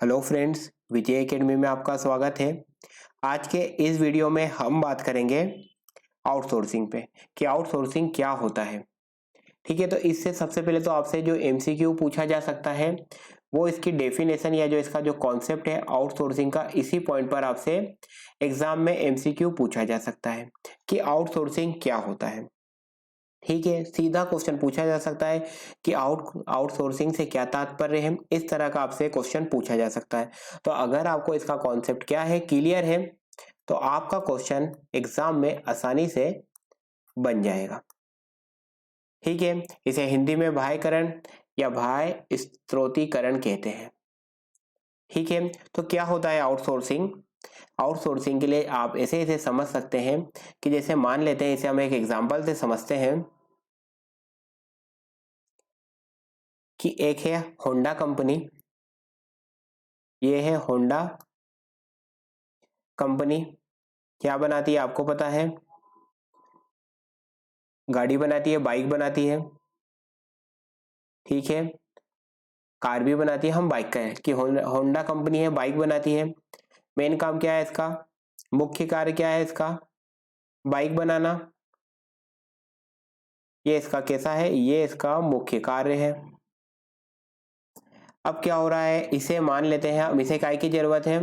Hello friends, विजय academy में आपका स्वागत है। आज के इस वीडियो में हम बात करेंगे आउटसोर्सिंग पे कि आउटसोर्सिंग क्या होता है। ठीक है, तो इससे सबसे पहले तो आपसे जो एमसीक्यू पूछा जा सकता है वो इसकी डेफिनेशन या जो इसका जो कॉन्सेप्ट है आउटसोर्सिंग का, इसी पॉइंट पर आपसे एग्जाम में एमसीक्यू पूछा जा सकता है कि आउटसोर्सिंग क्या होता है। ठीक है, सीधा क्वेश्चन पूछा जा सकता है कि आउटसोर्सिंग से क्या तात्पर्य है, इस तरह का आपसे क्वेश्चन पूछा जा सकता है। तो अगर आपको इसका कॉन्सेप्ट क्या है क्लियर है तो आपका क्वेश्चन एग्जाम में आसानी से बन जाएगा। ठीक है, इसे हिंदी में भायकरण या भाय स्त्रोतीकरण कहते हैं। ठीक है, तो क्या होता है आउटसोर्सिंग। आउटसोर्सिंग के लिए आप ऐसे समझ सकते हैं कि जैसे मान लेते हैं, इसे हम एक एग्जाम्पल से समझते हैं कि एक है होंडा कंपनी। ये है होंडा कंपनी, क्या बनाती है आपको पता है, गाड़ी बनाती है, बाइक बनाती है। ठीक है, कार भी बनाती है। हम बाइक का है कि होंडा कंपनी है, बाइक बनाती है। मेन काम क्या है इसका, मुख्य कार्य क्या है इसका, बाइक बनाना। ये इसका कैसा है, ये इसका मुख्य कार्य है। अब क्या हो रहा है, इसे मान लेते हैं हम, इसे काय की जरूरत है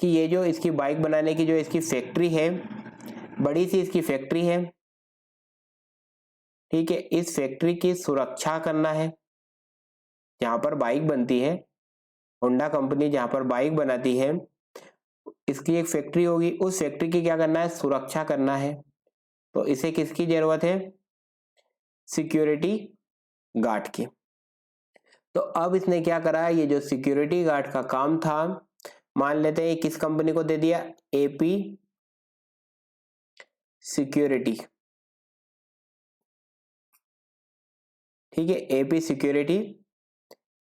कि ये जो इसकी बाइक बनाने की जो इसकी फैक्ट्री है, बड़ी सी इसकी फैक्ट्री है। ठीक है, इस फैक्ट्री की सुरक्षा करना है। जहां पर बाइक बनती है, होंडा कंपनी जहां पर बाइक बनाती है, इसकी एक फैक्ट्री होगी, उस फैक्ट्री की क्या करना है, सुरक्षा करना है। तो इसे किसकी जरूरत है, सिक्योरिटी गार्ड की। तो अब इसने क्या करा, ये जो सिक्योरिटी गार्ड का काम था, मान लेते हैं किस कंपनी को दे दिया, एपी सिक्योरिटी। ठीक है, एपी सिक्योरिटी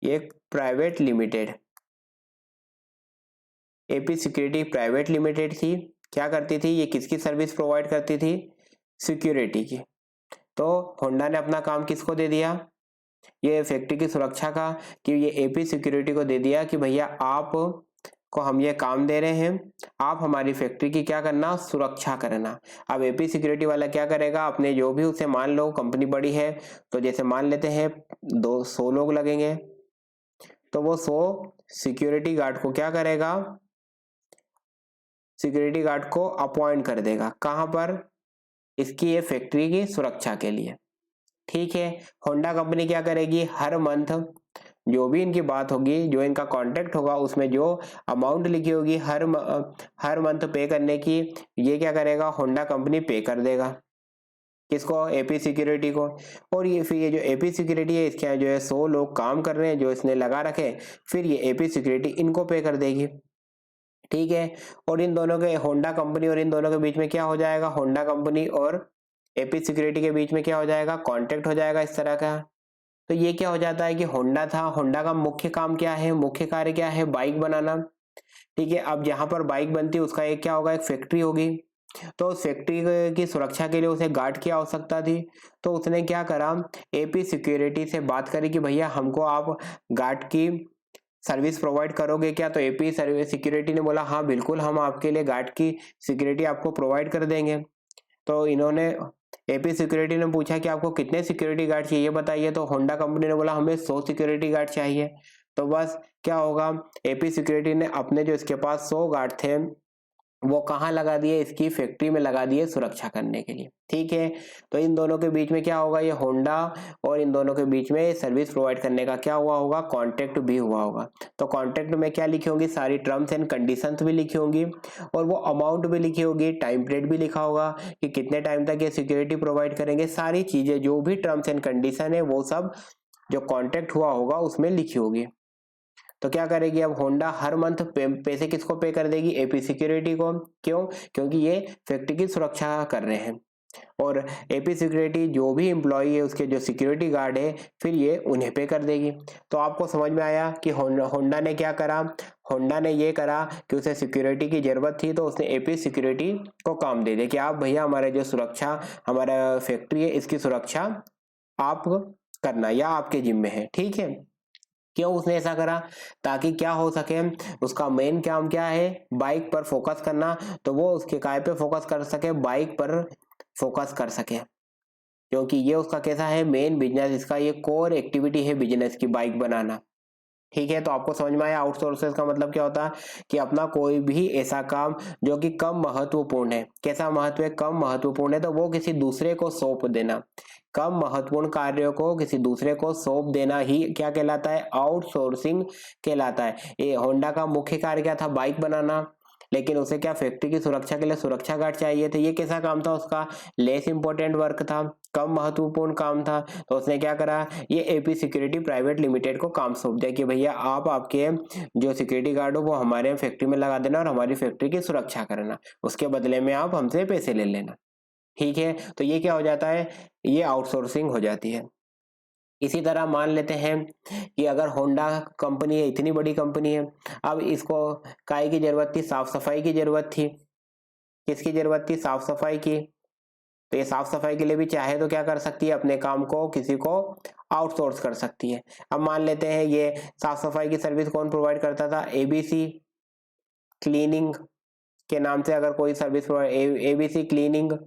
ये private limited, AP security private limited थी। क्या करती थी, ये किसकी सर्विस प्रोवाइड करती थी, सिक्योरिटी की। तो होंडा ने अपना काम किसको दे दिया, ये फैक्ट्री की सुरक्षा का, कि ये एपी सिक्योरिटी को दे दिया कि भैया आप को हम ये काम दे रहे हैं, आप हमारी फैक्ट्री की क्या करना, सुरक्षा करना। अब एपी सिक्योरिटी वाला क्या करेगा, अपने जो भी, उसे मान लो कंपनी बड़ी है तो जैसे मान लेते हैं 200 लोग लगेंगे, तो वो 100 सिक्योरिटी गार्ड को क्या करेगा, सिक्योरिटी गार्ड को अपॉइंट कर देगा। कहां पर, इसकी ये फैक्ट्री की सुरक्षा के लिए। ठीक है, होंडा कंपनी क्या करेगी, हर मंथ जो भी इनकी बात होगी, जो इनका कॉन्ट्रैक्ट होगा, उसमें जो अमाउंट लिखी होगी हर मंथ पे करने की, ये क्या करेगा, होंडा कंपनी पे कर देगा। किसको, एपी सिक्योरिटी को। और ये फिर ये जो एपी सिक्योरिटी है, इसके यहाँ जो है 100 लोग काम कर रहे हैं जो इसने लगा रखे, फिर ये एपी सिक्योरिटी इनको पे कर देगी। ठीक है, और इन दोनों के, होंडा कंपनी और इन दोनों के बीच में क्या हो जाएगा, होंडा कंपनी और एपी सिक्योरिटी के बीच में क्या हो जाएगा, कॉन्ट्रैक्ट हो जाएगा इस तरह का। तो ये क्या हो जाता है कि होंडा था, होंडा का मुख्य काम क्या है, मुख्य कार्य क्या है, बाइक बनाना। ठीक है, अब जहां पर बाइक बनती है उसका एक क्या होगा, एक फैक्ट्री होगी। तो उस फैक्ट्री की सुरक्षा के लिए उसे गार्ड की आवश्यकता थी। तो उसने क्या करा, एपी सिक्योरिटी से बात करी कि भैया हमको आप गार्ड की सर्विस प्रोवाइड करोगे क्या। तो एपी सर्विस सिक्योरिटी ने बोला हाँ बिल्कुल, हम आपके लिए गार्ड की सिक्योरिटी आपको प्रोवाइड कर देंगे। तो इन्होंने, एपी सिक्योरिटी ने पूछा कि आपको कितने सिक्योरिटी गार्ड चाहिए बताइए। तो होंडा कंपनी ने बोला हमें 100 सिक्योरिटी गार्ड चाहिए। तो बस क्या होगा, एपी सिक्योरिटी ने अपने जो इसके पास 100 गार्ड थे वो कहाँ लगा दिए, इसकी फैक्ट्री में लगा दिए सुरक्षा करने के लिए। ठीक है, तो इन दोनों के बीच में क्या होगा, ये होंडा और इन दोनों के बीच में सर्विस प्रोवाइड करने का क्या हुआ होगा, कॉन्ट्रैक्ट भी हुआ होगा। तो कॉन्ट्रैक्ट में क्या लिखी होंगी, सारी टर्म्स एंड कंडीशंस भी लिखी होंगी, और वो अमाउंट भी लिखी होगी, टाइम पीरियड भी लिखा होगा कि कितने टाइम तक ये सिक्योरिटी प्रोवाइड करेंगे। सारी चीजें जो भी टर्म्स एंड कंडीशन है वो सब जो कॉन्ट्रैक्ट हुआ होगा उसमें लिखी होगी। तो क्या करेगी अब होंडा, हर मंथ पैसे किसको पे कर देगी, एपी सिक्योरिटी को। क्यों, क्योंकि ये फैक्ट्री की सुरक्षा कर रहे हैं। और एपी सिक्योरिटी जो भी एम्प्लॉय है, उसके जो सिक्योरिटी गार्ड है, फिर ये उन्हें पे कर देगी। तो आपको समझ में आया कि होंडा ने क्या करा, होंडा ने ये करा कि उसे सिक्योरिटी की जरूरत थी तो उसने एपी सिक्योरिटी को काम दे दिया कि आप भैया हमारे जो सुरक्षा, हमारा फैक्ट्री है इसकी सुरक्षा आप करना, या आपके जिम्मे है। ठीक है, क्यों उसने ऐसा करा? ताकि क्या हो सके, उसका मेन काम क्या है, बाइक पर फोकस करना, तो वो उसके काय पे फोकस कर सके, बाइक पर फोकस कर सके, क्योंकि ये उसका कैसा है, मेन बिजनेस, इसका ये कोर एक्टिविटी है बिजनेस की, बाइक बनाना। ठीक है, तो आपको समझ में आया आउटसोर्सेस का मतलब क्या होता है, कि अपना कोई भी ऐसा काम जो कि कम महत्वपूर्ण है, कैसा महत्व है, कम महत्वपूर्ण है, तो वो किसी दूसरे को सौंप देना, कम महत्वपूर्ण कार्यों को किसी दूसरे को सौंप देना ही क्या कहलाता है, आउटसोर्सिंग कहलाता है। ये होंडा का मुख्य कार्य क्या था, बाइक बनाना, लेकिन उसे क्या फैक्ट्री की सुरक्षा के लिए सुरक्षा गार्ड चाहिए थे। ये कैसा काम था उसका, लेस इंपॉर्टेंट वर्क था, कम महत्वपूर्ण काम था, तो उसने क्या करा, ये एपी सिक्योरिटी प्राइवेट लिमिटेड को काम सौंप दिया कि भैया आप आपके जो सिक्योरिटी गार्ड हो वो हमारे फैक्ट्री में लगा देना और हमारी फैक्ट्री की सुरक्षा करना, उसके बदले में आप हमसे पैसे ले लेना। ठीक है, तो ये क्या हो जाता है, ये आउटसोर्सिंग हो जाती है। इसी तरह मान लेते हैं कि अगर होंडा कंपनी है, इतनी बड़ी कंपनी है, अब इसको काय की जरूरत थी, साफ सफाई की जरूरत थी। किसकी जरूरत थी, साफ सफाई की। तो ये साफ सफाई के लिए भी चाहे तो क्या कर सकती है, अपने काम को किसी को आउटसोर्स कर सकती है। अब मान लेते हैं ये साफ सफाई की सर्विस कौन प्रोवाइड करता था, एबीसी क्लीनिंग के नाम से अगर कोई service provide, ABC cleaning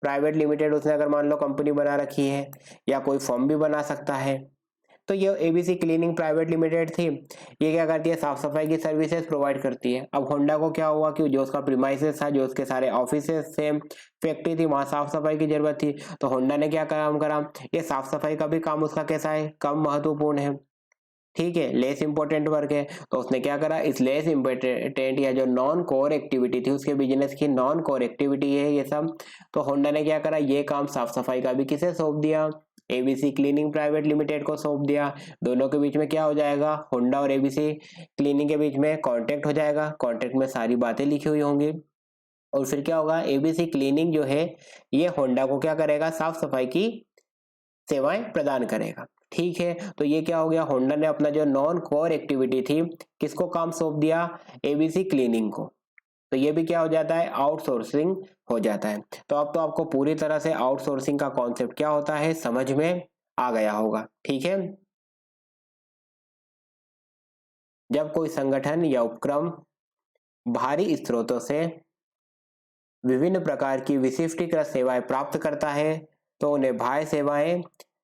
private limited उसने अगर मान लो कंपनी बना रखी है, या कोई फर्म भी बना सकता है। तो ये एबीसी क्लीनिंग प्राइवेट लिमिटेड थी, ये क्या करती है, साफ सफाई की सर्विसेज प्रोवाइड करती है। अब होंडा को क्या हुआ कि जो उसका प्रीमाइसेस था, जो उसके सारे ऑफिसेस से फैक्ट्री थी, वहां साफ सफाई की जरूरत थी, तो होंडा ने क्या काम करा, ये साफ सफाई का भी काम उसका कैसा है, कम महत्वपूर्ण है। ठीक है, लेस इंपॉर्टेंट वर्क है, तो उसने क्या करा, इस लेस इंपॉर्टेंट या जो नॉन कोर एक्टिविटी थी उसके बिजनेस की, नॉन कोर एक्टिविटी है ये सब, तो होंडा ने क्या करा, ये काम साफ सफाई का भी किसे सौंप दिया, एबीसी क्लीनिंग प्राइवेट लिमिटेड को सौंप दिया। दोनों के बीच में क्या हो जाएगा, होंडा और एबीसी क्लीनिंग के बीच में कॉन्ट्रैक्ट हो जाएगा, कॉन्ट्रैक्ट में सारी बातें लिखी हुई होंगी, और फिर क्या होगा, एबीसी क्लीनिंग जो है ये होंडा को क्या करेगा, साफ सफाई की सेवाएं प्रदान करेगा। ठीक है, तो ये क्या हो गया, होंडा ने अपना जो नॉन कोर एक्टिविटी थी किसको काम सौंप दिया, एबीसी क्लीनिंग को। तो ये भी क्या हो जाता है, आउटसोर्सिंग हो जाता है। तो अब तो आपको पूरी तरह से आउटसोर्सिंग का कॉन्सेप्ट क्या होता है समझ में आ गया होगा। ठीक है, जब कोई संगठन या उपक्रम बाहरी स्रोतों से विभिन्न प्रकार की विशिष्टीकृत सेवाएं प्राप्त करता है तो उन्हें बाह्य सेवाएं,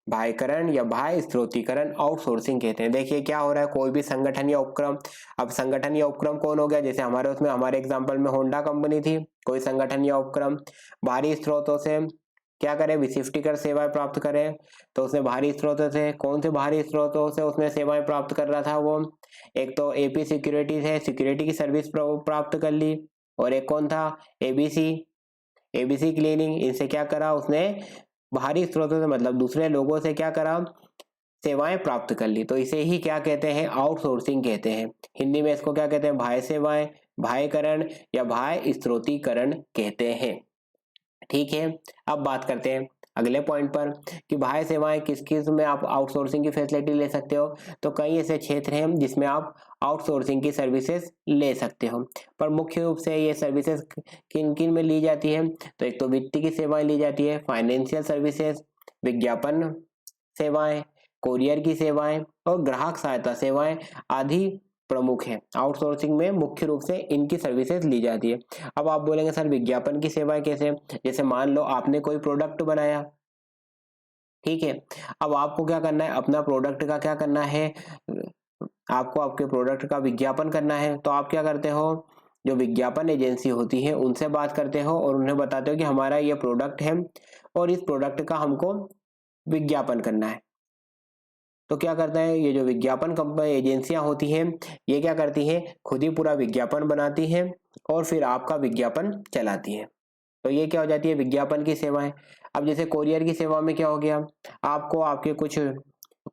बाह्यकरण या बाह्य स्रोतीकरण आउटसोर्सिंग कहते हैं। देखिए क्या हो रहा है, कोई भी संगठन या उपक्रम, अब संगठन या उपक्रम कौन हो गया, जैसे हमारे उसमें हमारे एग्जांपल में होंडा कंपनी थी, कोई संगठन या उपक्रम बाहरी स्रोतों से क्या करे, विशिष्टीकृत सेवाएं प्राप्त करे, तो उसने बाहरी स्रोतों से, कौन से बाहरी स्रोतों से उसने सेवाएं प्राप्त कर रहा था वो, एक तो एपी सिक्योरिटी से सिक्योरिटी की सर्विस प्राप्त कर ली, और एक कौन था, एबीसी, एबीसी क्लीनिंग, इनसे क्या करा उसने, बाहरी स्रोतों से मतलब दूसरे लोगों से क्या करा, सेवाएं प्राप्त कर ली। तो इसे ही क्या कहते हैं, आउटसोर्सिंग कहते हैं। हिंदी में इसको क्या कहते हैं, बाह्य सेवाएं, बाह्यकरण या बाह्य स्रोतीकरण कहते हैं। ठीक है, अब बात करते हैं अगले पॉइंट पर कि बाह्य सेवाएं किस किस में आप आउटसोर्सिंग की फैसिलिटी ले सकते हो। तो कई ऐसे क्षेत्र हैं जिसमें आप आउटसोर्सिंग की सर्विसेज ले सकते हो, पर मुख्य रूप से ये सर्विसेज किन किन में ली जाती है, तो एक तो वित्तीय की सेवाएं ली जाती है, फाइनेंशियल सर्विसेज, विज्ञापन सेवाएं, कोरियर की सेवाएं और ग्राहक सहायता सेवाएं आदि प्रमुख है। आउटसोर्सिंग में मुख्य रूप से इनकी सर्विसेज ली जाती है। अब आप बोलेंगे सर विज्ञापन की सेवाएं कैसे, जैसे मान लो आपने कोई प्रोडक्ट बनाया, ठीक है, अब आपको क्या करना है, अपना प्रोडक्ट का क्या करना है, आपको आपके प्रोडक्ट का विज्ञापन करना है, तो आप क्या करते हो, जो विज्ञापन एजेंसी होती है उनसे बात करते हो और उन्हें बताते हो कि हमारा ये प्रोडक्ट है और इस प्रोडक्ट का हमको विज्ञापन करना है। तो क्या करता है, ये जो विज्ञापन कंपनी एजेंसियां होती हैं ये क्या करती हैं, खुद ही पूरा विज्ञापन बनाती हैं और फिर आपका विज्ञापन चलाती है। तो ये क्या हो जाती है, विज्ञापन की सेवाएं। अब जैसे कोरियर की सेवा में क्या हो गया, आपको आपके कुछ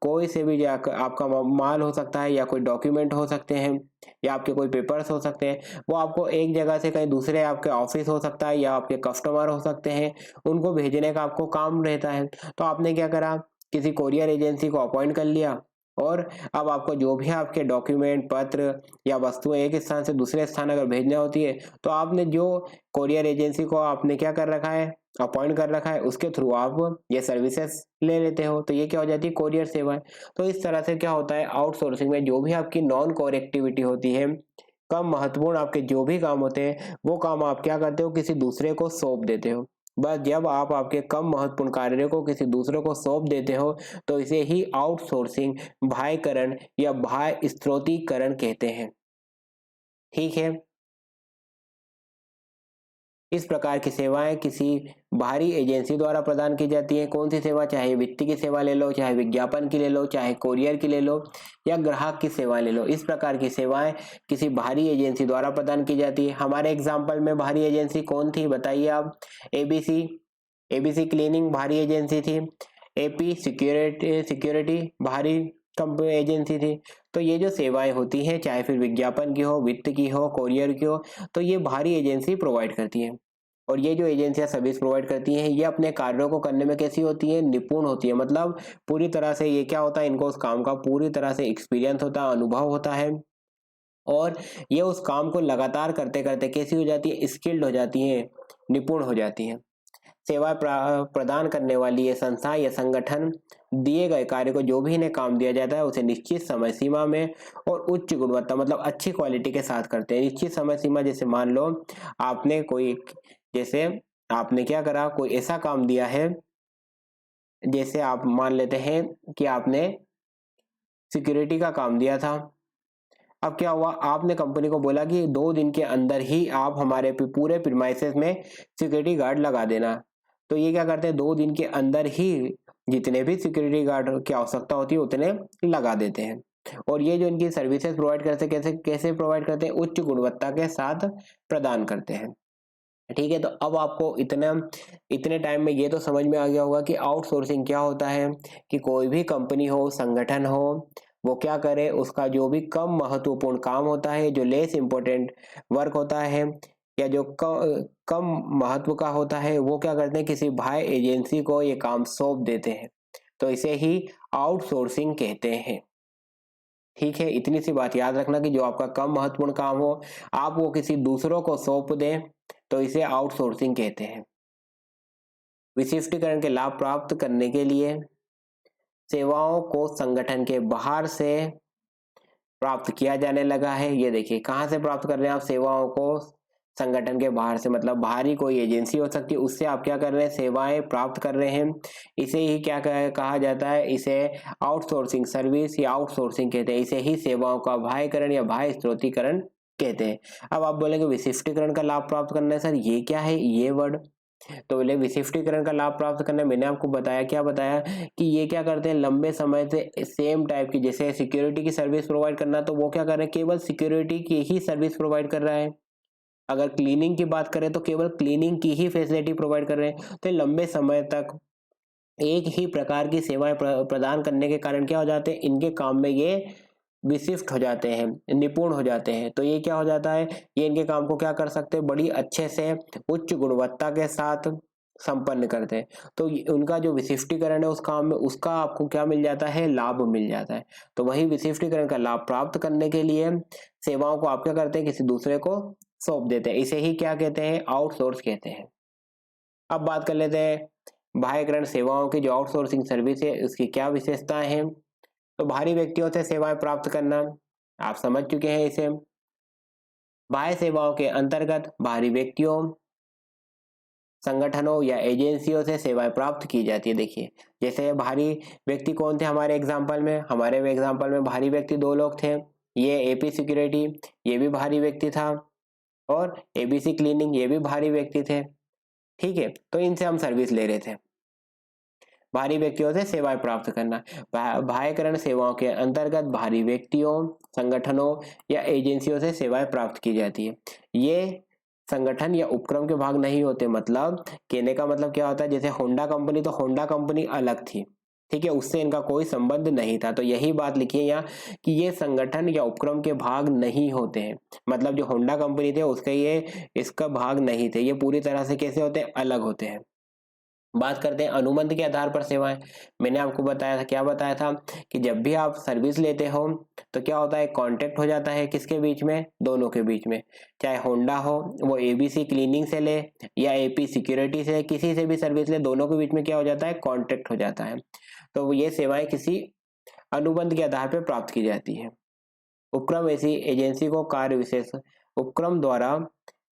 कोई से भी आपका माल हो सकता है या कोई डॉक्यूमेंट हो सकते हैं या आपके कोई पेपर्स हो सकते हैं, वो आपको एक जगह से कहीं दूसरे आपके ऑफिस हो सकता है या आपके कस्टमर हो सकते हैं, उनको भेजने का आपको काम रहता है। तो आपने क्या करा, किसी कोरियर एजेंसी को अपॉइंट कर लिया और अब आपको जो भी आपके डॉक्यूमेंट, पत्र या वस्तुएं एक स्थान से दूसरे स्थान अगर भेजना होती है तो आपने जो कोरियर एजेंसी को आपने क्या कर रखा है, अपॉइंट कर रखा है, उसके थ्रू आप ये सर्विसेज ले लेते हो। तो ये क्या हो जाती है, कोरियर सेवाएं। तो इस तरह से क्या होता है, आउटसोर्सिंग में जो भी आपकी नॉन कोर एक्टिविटी होती है, कम महत्वपूर्ण आपके जो भी काम होते हैं, वो काम आप क्या करते हो, किसी दूसरे को सौंप देते हो। बस जब आप आपके कम महत्वपूर्ण कार्य को किसी दूसरे को सौंप देते हो तो इसे ही आउटसोर्सिंग, बाह्यकरण या बाह्य स्त्रोतीकरण कहते हैं। ठीक है। इस प्रकार की सेवाएं किसी बाहरी एजेंसी द्वारा प्रदान की जाती है। कौन सी सेवा, चाहे वित्त की सेवा ले लो, चाहे विज्ञापन की ले लो, चाहे कोरियर की ले लो, या ग्राहक की सेवा ले लो, इस प्रकार की सेवाएं किसी बाहरी एजेंसी द्वारा प्रदान की जाती है। हमारे एग्जाम्पल में बाहरी एजेंसी कौन थी, बताइए आप। एबीसी, एबीसी क्लीनिंग बाहरी एजेंसी थी। एपी सिक्योरिटी बाहरी कंपनी एजेंसी थी। तो ये जो सेवाएं होती हैं, चाहे फिर विज्ञापन की हो, वित्त की हो, कोरियर की हो, तो ये बाहरी एजेंसी प्रोवाइड करती है। और ये जो एजेंसियां सर्विस प्रोवाइड करती हैं, ये अपने कार्यों को करने में कैसी होती है, निपुण होती है। मतलब पूरी तरह से ये क्या होता है, इनको उस काम का पूरी तरह से एक्सपीरियंस होता है, अनुभव होता है। और ये उस काम को लगातार करते करते कैसी हो जाती है, स्किल्ड हो जाती है, निपुण हो जाती है। सेवा प्रदान करने वाली ये संस्था या संगठन दिए गए कार्य को, जो भी इन्हें काम दिया जाता है, उसे निश्चित समय सीमा में और उच्च गुणवत्ता मतलब अच्छी क्वालिटी के साथ करते हैं। निश्चित समय सीमा, जैसे मान लो आपने कोई, जैसे आपने क्या करा, कोई ऐसा काम दिया है, जैसे आप मान लेते हैं कि आपने सिक्योरिटी का काम दिया था। अब क्या हुआ, आपने कंपनी को बोला कि 2 दिन के अंदर ही आप हमारे पूरे प्रीमाइसेस में सिक्योरिटी गार्ड लगा देना। तो ये क्या करते हैं, 2 दिन के अंदर ही जितने भी सिक्योरिटी गार्ड की आवश्यकता होती है उतने लगा देते हैं। और ये जो इनकी सर्विसेज प्रोवाइड करते हैं, कैसे कैसे प्रोवाइड करते हैं, उच्च गुणवत्ता के साथ प्रदान करते हैं। ठीक है। तो अब आपको इतने टाइम में ये तो समझ में आ गया होगा कि आउटसोर्सिंग क्या होता है, कि कोई भी कंपनी हो, संगठन हो, वो क्या करे, उसका जो भी कम महत्वपूर्ण काम होता है, जो लेस इम्पोर्टेंट वर्क होता है, या जो कम महत्व का होता है, वो क्या करते हैं, किसी बाह्य एजेंसी को ये काम सौंप देते हैं। तो इसे ही आउटसोर्सिंग कहते हैं। ठीक है। इतनी सी बात याद रखना कि जो आपका कम महत्वपूर्ण काम हो, आप वो किसी दूसरों को सौंप दें, तो इसे आउटसोर्सिंग कहते हैं। विशिष्टीकरण के लाभ प्राप्त करने के लिए सेवाओं को संगठन के बाहर से प्राप्त किया जाने लगा है। ये देखिए, कहाँ से प्राप्त कर रहे हैं आप सेवाओं को, संगठन के बाहर से, मतलब बाहरी कोई एजेंसी हो सकती है, उससे आप क्या कर रहे हैं, सेवाएं प्राप्त कर रहे हैं। इसे ही क्या कहा जाता है, इसे आउटसोर्सिंग सर्विस या आउटसोर्सिंग कहते हैं। इसे ही सेवाओं का बाह्यकरण या बाह्य स्त्रोतीकरण कहते हैं। अब आप बोलेंगे विशिष्टीकरण का लाभ प्राप्त करना है, सर ये क्या है ये वर्ड। तो बोले विशिष्टीकरण का लाभ प्राप्त करना, मैंने आपको बताया, क्या बताया, कि ये क्या करते हैं, लंबे समय से सेम टाइप की, जैसे सिक्योरिटी की सर्विस प्रोवाइड करना, तो वो क्या कर रहे हैं, केवल सिक्योरिटी की ही सर्विस प्रोवाइड कर रहा है। अगर क्लीनिंग की बात करें तो केवल क्लीनिंग की ही फैसिलिटी प्रोवाइड कर रहे हैं। तो लंबे समय तक एक ही प्रकार की सेवाएं प्रदान करने के कारण क्या हो जाते हैं, इनके काम में ये विशिष्ट हो जाते हैं, निपुण हो जाते हैं। तो ये क्या हो जाता है, ये इनके काम को क्या कर सकते हैं, बड़ी अच्छे से उच्च गुणवत्ता के साथ संपन्न करते हैं। तो उनका जो विशिष्टीकरण है उस काम में, उसका आपको क्या मिल जाता है, लाभ मिल जाता है। तो वही विशिष्टीकरण का लाभ प्राप्त करने के लिए सेवाओं को आप क्या करते हैं, किसी दूसरे को सौंप देते हैं। इसे ही क्या कहते हैं, आउटसोर्स कहते हैं। अब बात कर लेते हैं बाह्यकरण सेवाओं की, जो आउटसोर्सिंग सर्विस है उसकी क्या विशेषताएं हैं। तो बाहरी व्यक्तियों से सेवाएं प्राप्त करना, आप समझ चुके हैं इसे। बाह्य सेवाओं के अंतर्गत बाहरी व्यक्तियों, संगठनों या एजेंसियों से सेवाएं प्राप्त की जाती है। देखिए, जैसे बाहरी व्यक्ति कौन थे हमारे एग्जाम्पल में, बाहरी व्यक्ति 2 लोग थे। ये एपी सिक्योरिटी, ये भी बाहरी व्यक्ति था, और एबीसी क्लीनिंग, ये भी बाहरी व्यक्ति थे। ठीक है। तो इनसे हम सर्विस ले रहे थे। बाहरी व्यक्तियों से सेवाएं प्राप्त करना, बाह्यकरण सेवाओं के अंतर्गत बाहरी व्यक्तियों, संगठनों या एजेंसियों से सेवाएं प्राप्त की जाती है। ये संगठन या उपक्रम के भाग नहीं होते। मतलब कहने का मतलब क्या होता है, जैसे होंडा कंपनी, तो होंडा कंपनी अलग थी, ठीक है, उससे इनका कोई संबंध नहीं था। तो यही बात लिखिए यहाँ कि ये संगठन या उपक्रम के भाग नहीं होते हैं। मतलब जो होंडा कंपनी थे उसके ये इसका भाग नहीं थे, ये पूरी तरह से कैसे होते हैं, अलग होते हैं। बात करते हैं अनुबंध के आधार पर सेवाएं। मैंने आपको बताया था, क्या बताया था कि जब भी आप सर्विस लेते हो तो क्या होता है, कॉन्ट्रैक्ट हो जाता है किसके बीच में, दोनों के बीच में। चाहे होंडा हो वो एबीसी क्लीनिंग से ले या एपी सिक्योरिटी से, किसी से भी सर्विस ले, दोनों के बीच में क्या हो जाता है, कॉन्ट्रैक्ट हो जाता है। तो ये सेवाएं किसी अनुबंध के आधार पर प्राप्त की जाती है। उपक्रम ऐसी एजेंसी को कार्य विशेष, उपक्रम द्वारा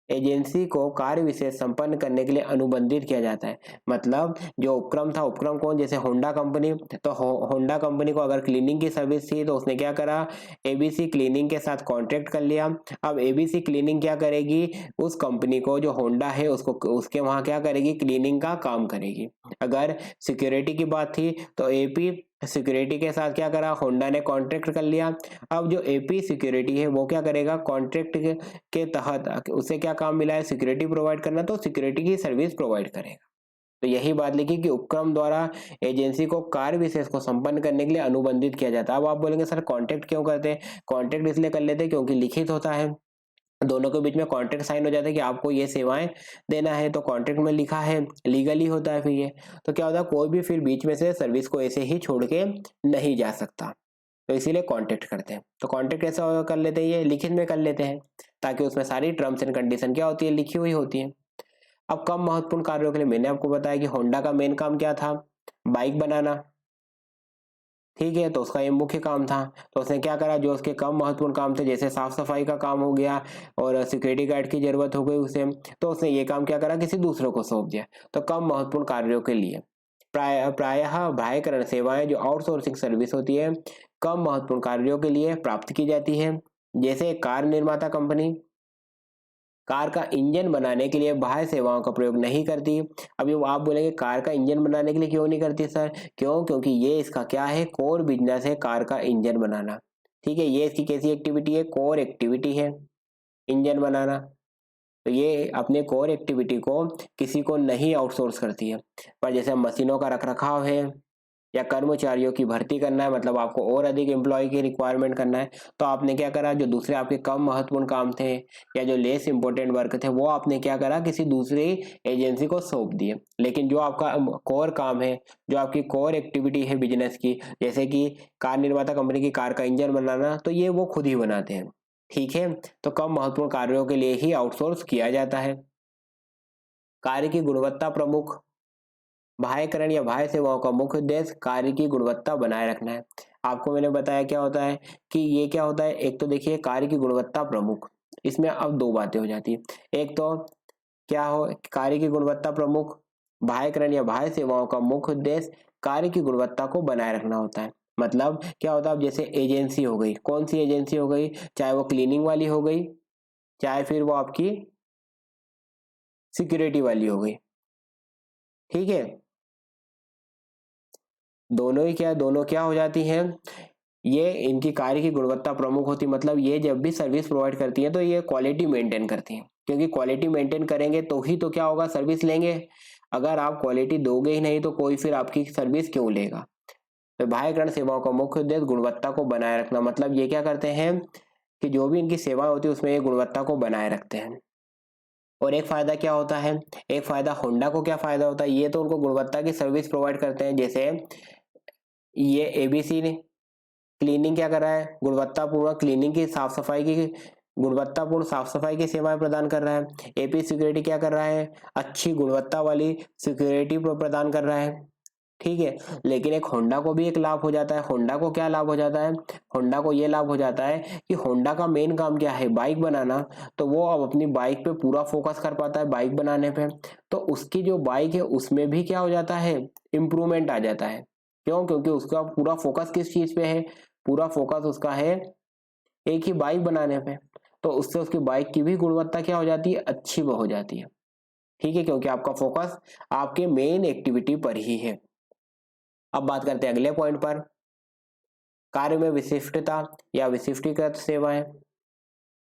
एजेंसी को कार्य विशेष संपन्न करने के लिए अनुबंधित किया जाता है। मतलब जो उपक्रम था, उपक्रम कौन, जैसे होंडा कंपनी, तो होंडा कंपनी को अगर क्लीनिंग की सर्विस थी तो उसने क्या करा, एबीसी क्लीनिंग के साथ कॉन्ट्रैक्ट कर लिया। अब एबीसी क्लीनिंग क्या करेगी, उस कंपनी को, जो होंडा है उसको, उसके वहां क्या करेगी, क्लीनिंग का काम करेगी। अगर सिक्योरिटी की बात थी तो एपी सिक्योरिटी के साथ क्या करा, होंडा ने कॉन्ट्रैक्ट कर लिया। अब जो एपी सिक्योरिटी है वो क्या करेगा, कॉन्ट्रैक्ट के तहत उसे क्या काम मिला है, सिक्योरिटी प्रोवाइड करना, तो सिक्योरिटी की सर्विस प्रोवाइड करेगा। तो यही बात लिखी कि उपक्रम द्वारा एजेंसी को कार्य विशेष को संपन्न करने के लिए अनुबंधित किया जाता है। अब आप बोलेंगे सर कॉन्ट्रैक्ट क्यों करते हैं, कॉन्ट्रैक्ट इसलिए कर लेते हैं क्योंकि लिखित होता है, दोनों के बीच में कॉन्ट्रैक्ट साइन हो जाता है कि आपको ये सेवाएं देना है, तो कॉन्ट्रैक्ट में लिखा है, लीगली होता है। फिर ये तो क्या होता है, कोई भी फिर बीच में से सर्विस को ऐसे ही छोड़ के नहीं जा सकता, तो इसीलिए कॉन्ट्रैक्ट करते हैं। तो कॉन्ट्रैक्ट कैसे कर लेते हैं, ये लिखित में कर लेते हैं, ताकि उसमें सारी टर्म्स एंड कंडीशन क्या होती है, लिखी हुई होती है। अब कम महत्वपूर्ण कार्यों के लिए मैंने आपको बताया कि होंडा का मेन काम क्या था, बाइक बनाना, ठीक है, तो उसका ये मुख्य काम था। तो उसने क्या करा, जो उसके कम महत्वपूर्ण काम थे, जैसे साफ सफाई का काम हो गया और सिक्योरिटी गार्ड की जरूरत हो गई उसे, तो उसने ये काम क्या करा, किसी दूसरे को सौंप दिया। तो कम महत्वपूर्ण कार्यों के लिए प्रायः बाह्यकरण सेवाएं, जो आउटसोर्सिंग सर्विस होती है, कम महत्वपूर्ण कार्यों के लिए प्राप्त की जाती है। जैसे कार निर्माता कंपनी कार का इंजन बनाने के लिए बाह्य सेवाओं का प्रयोग नहीं करती। अभी आप बोलेंगे कार का इंजन बनाने के लिए क्यों नहीं करती सर, क्योंकि ये इसका क्या है, कोर बिजनेस है कार का इंजन बनाना। ठीक है, ये इसकी कैसी एक्टिविटी है, कोर एक्टिविटी है इंजन बनाना। तो ये अपने कोर एक्टिविटी को किसी को नहीं आउटसोर्स करती है। पर जैसे मशीनों का रखरखाव है या कर्मचारियों की भर्ती करना है, मतलब आपको और अधिक एम्प्लॉय की रिक्वायरमेंट करना है, तो आपने क्या करा, जो दूसरे आपके कम महत्वपूर्ण काम थे या जो लेस इंपॉर्टेंट वर्क थे, वो आपने क्या करा, किसी दूसरी एजेंसी को सौंप दिए। लेकिन जो आपका कोर काम है, जो आपकी कोर एक्टिविटी है बिजनेस की, जैसे कि कार निर्माता कंपनी की कार का इंजन बनाना, तो ये वो खुद ही बनाते हैं। ठीक है, तो कम महत्वपूर्ण कार्यों के लिए ही आउटसोर्स किया जाता है। कार्य की गुणवत्ता प्रमुख, बाह्यकरण या बाह्य सेवाओं का मुख्य उद्देश्य कार्य की गुणवत्ता बनाए रखना है। आपको मैंने बताया क्या होता है कि ये क्या होता है, एक तो देखिए कार्य की गुणवत्ता प्रमुख, इसमें अब दो बातें हो जाती है। एक तो क्या हो, कार्य की गुणवत्ता प्रमुख, बाह्यकरण या बाह्य सेवाओं का मुख्य उद्देश्य कार्य की गुणवत्ता को बनाए रखना होता है। मतलब क्या होता है, अब जैसे एजेंसी हो गई, कौन सी एजेंसी हो गई, चाहे वो क्लीनिंग वाली हो गई, चाहे फिर वो आपकी सिक्योरिटी वाली हो गई। ठीक है, दोनों क्या हो जाती हैं, ये इनकी कार्य की गुणवत्ता प्रमुख होती, मतलब ये जब भी सर्विस प्रोवाइड करती हैं तो ये क्वालिटी मेंटेन करती हैं, क्योंकि क्वालिटी मेंटेन करेंगे तो ही तो क्या होगा, सर्विस लेंगे। अगर आप क्वालिटी दोगे ही नहीं तो कोई फिर आपकी सर्विस क्यों लेगा। तो बाह्यकरण सेवाओं का मुख्य उद्देश्य गुणवत्ता को बनाए रखना, मतलब ये क्या करते हैं कि जो भी इनकी सेवा होती है उसमें ये गुणवत्ता को बनाए रखते हैं। और एक फायदा क्या होता है, एक फायदा होंडा को क्या फायदा होता है, ये तो उनको गुणवत्ता की सर्विस प्रोवाइड करते हैं। जैसे ये एबीसी ने क्लीनिंग क्या कर रहा है, गुणवत्तापूर्ण क्लीनिंग की, साफ सफाई की, गुणवत्तापूर्ण साफ सफाई की सेवाएं प्रदान कर रहा है। एपी सिक्योरिटी क्या कर रहा है, अच्छी गुणवत्ता वाली सिक्योरिटी प्रदान कर रहा है। ठीक है, लेकिन एक होंडा को भी एक लाभ हो जाता है। होंडा को क्या लाभ हो जाता है, होंडा को ये लाभ हो जाता है कि होंडा का मेन काम क्या है, बाइक बनाना, तो वो अब अपनी बाइक पे पूरा फोकस कर पाता है, बाइक बनाने पे। तो उसकी जो बाइक है उसमें भी क्या हो जाता है, इम्प्रूवमेंट आ जाता है। क्यों, क्योंकि उसका पूरा फोकस किस चीज पे है, पूरा फोकस उसका है एक ही बाइक बनाने पे। तो उससे उसकी बाइक की भी गुणवत्ता क्या हो जाती है, अच्छी हो जाती है। ठीक है, क्योंकि आपका फोकस आपके मेन एक्टिविटी पर ही है। अब बात करते हैं अगले पॉइंट पर, कार्य में विशिष्टता या विशिष्टीकृत सेवाएं।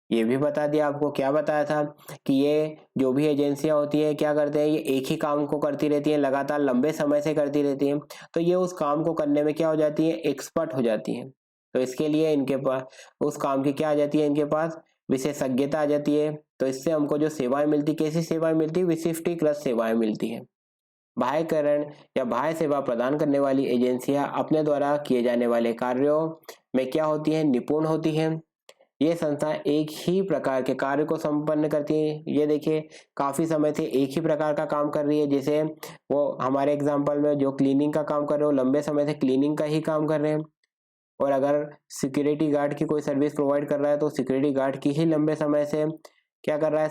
ये भी बता दिया आपको, क्या बताया था कि ये जो भी एजेंसियां होती है क्या करते हैं, ये एक ही काम को करती रहती हैं, लगातार लंबे समय से करती रहती हैं। तो ये उस काम को करने में क्या हो जाती है, एक्सपर्ट हो जाती हैं। तो इसके लिए इनके पास उस काम की क्या आ जाती है, इनके पास विशेषज्ञता आ जाती है। तो इससे हमको जो सेवाएं मिलती, कैसी सेवाएं मिलती, विशिष्टीकृत सेवाएं मिलती है। बाह्यकरण या बाह्य सेवा प्रदान करने वाली एजेंसियां अपने द्वारा किए जाने वाले कार्यों में क्या होती हैं, निपुण होती हैं। ये संस्था एक ही प्रकार के कार्य को संपन्न करती है। ये देखिए काफी समय से एक ही प्रकार का काम कर रही है, जैसे वो हमारे एग्जांपल में जो क्लीनिंग का काम कर रहे हो, लंबे समय से क्लीनिंग का ही काम कर रहे हैं। और अगर सिक्योरिटी गार्ड की कोई सर्विस प्रोवाइड कर रहा है तो सिक्योरिटी गार्ड की ही लंबे समय से क्या कर रहा है,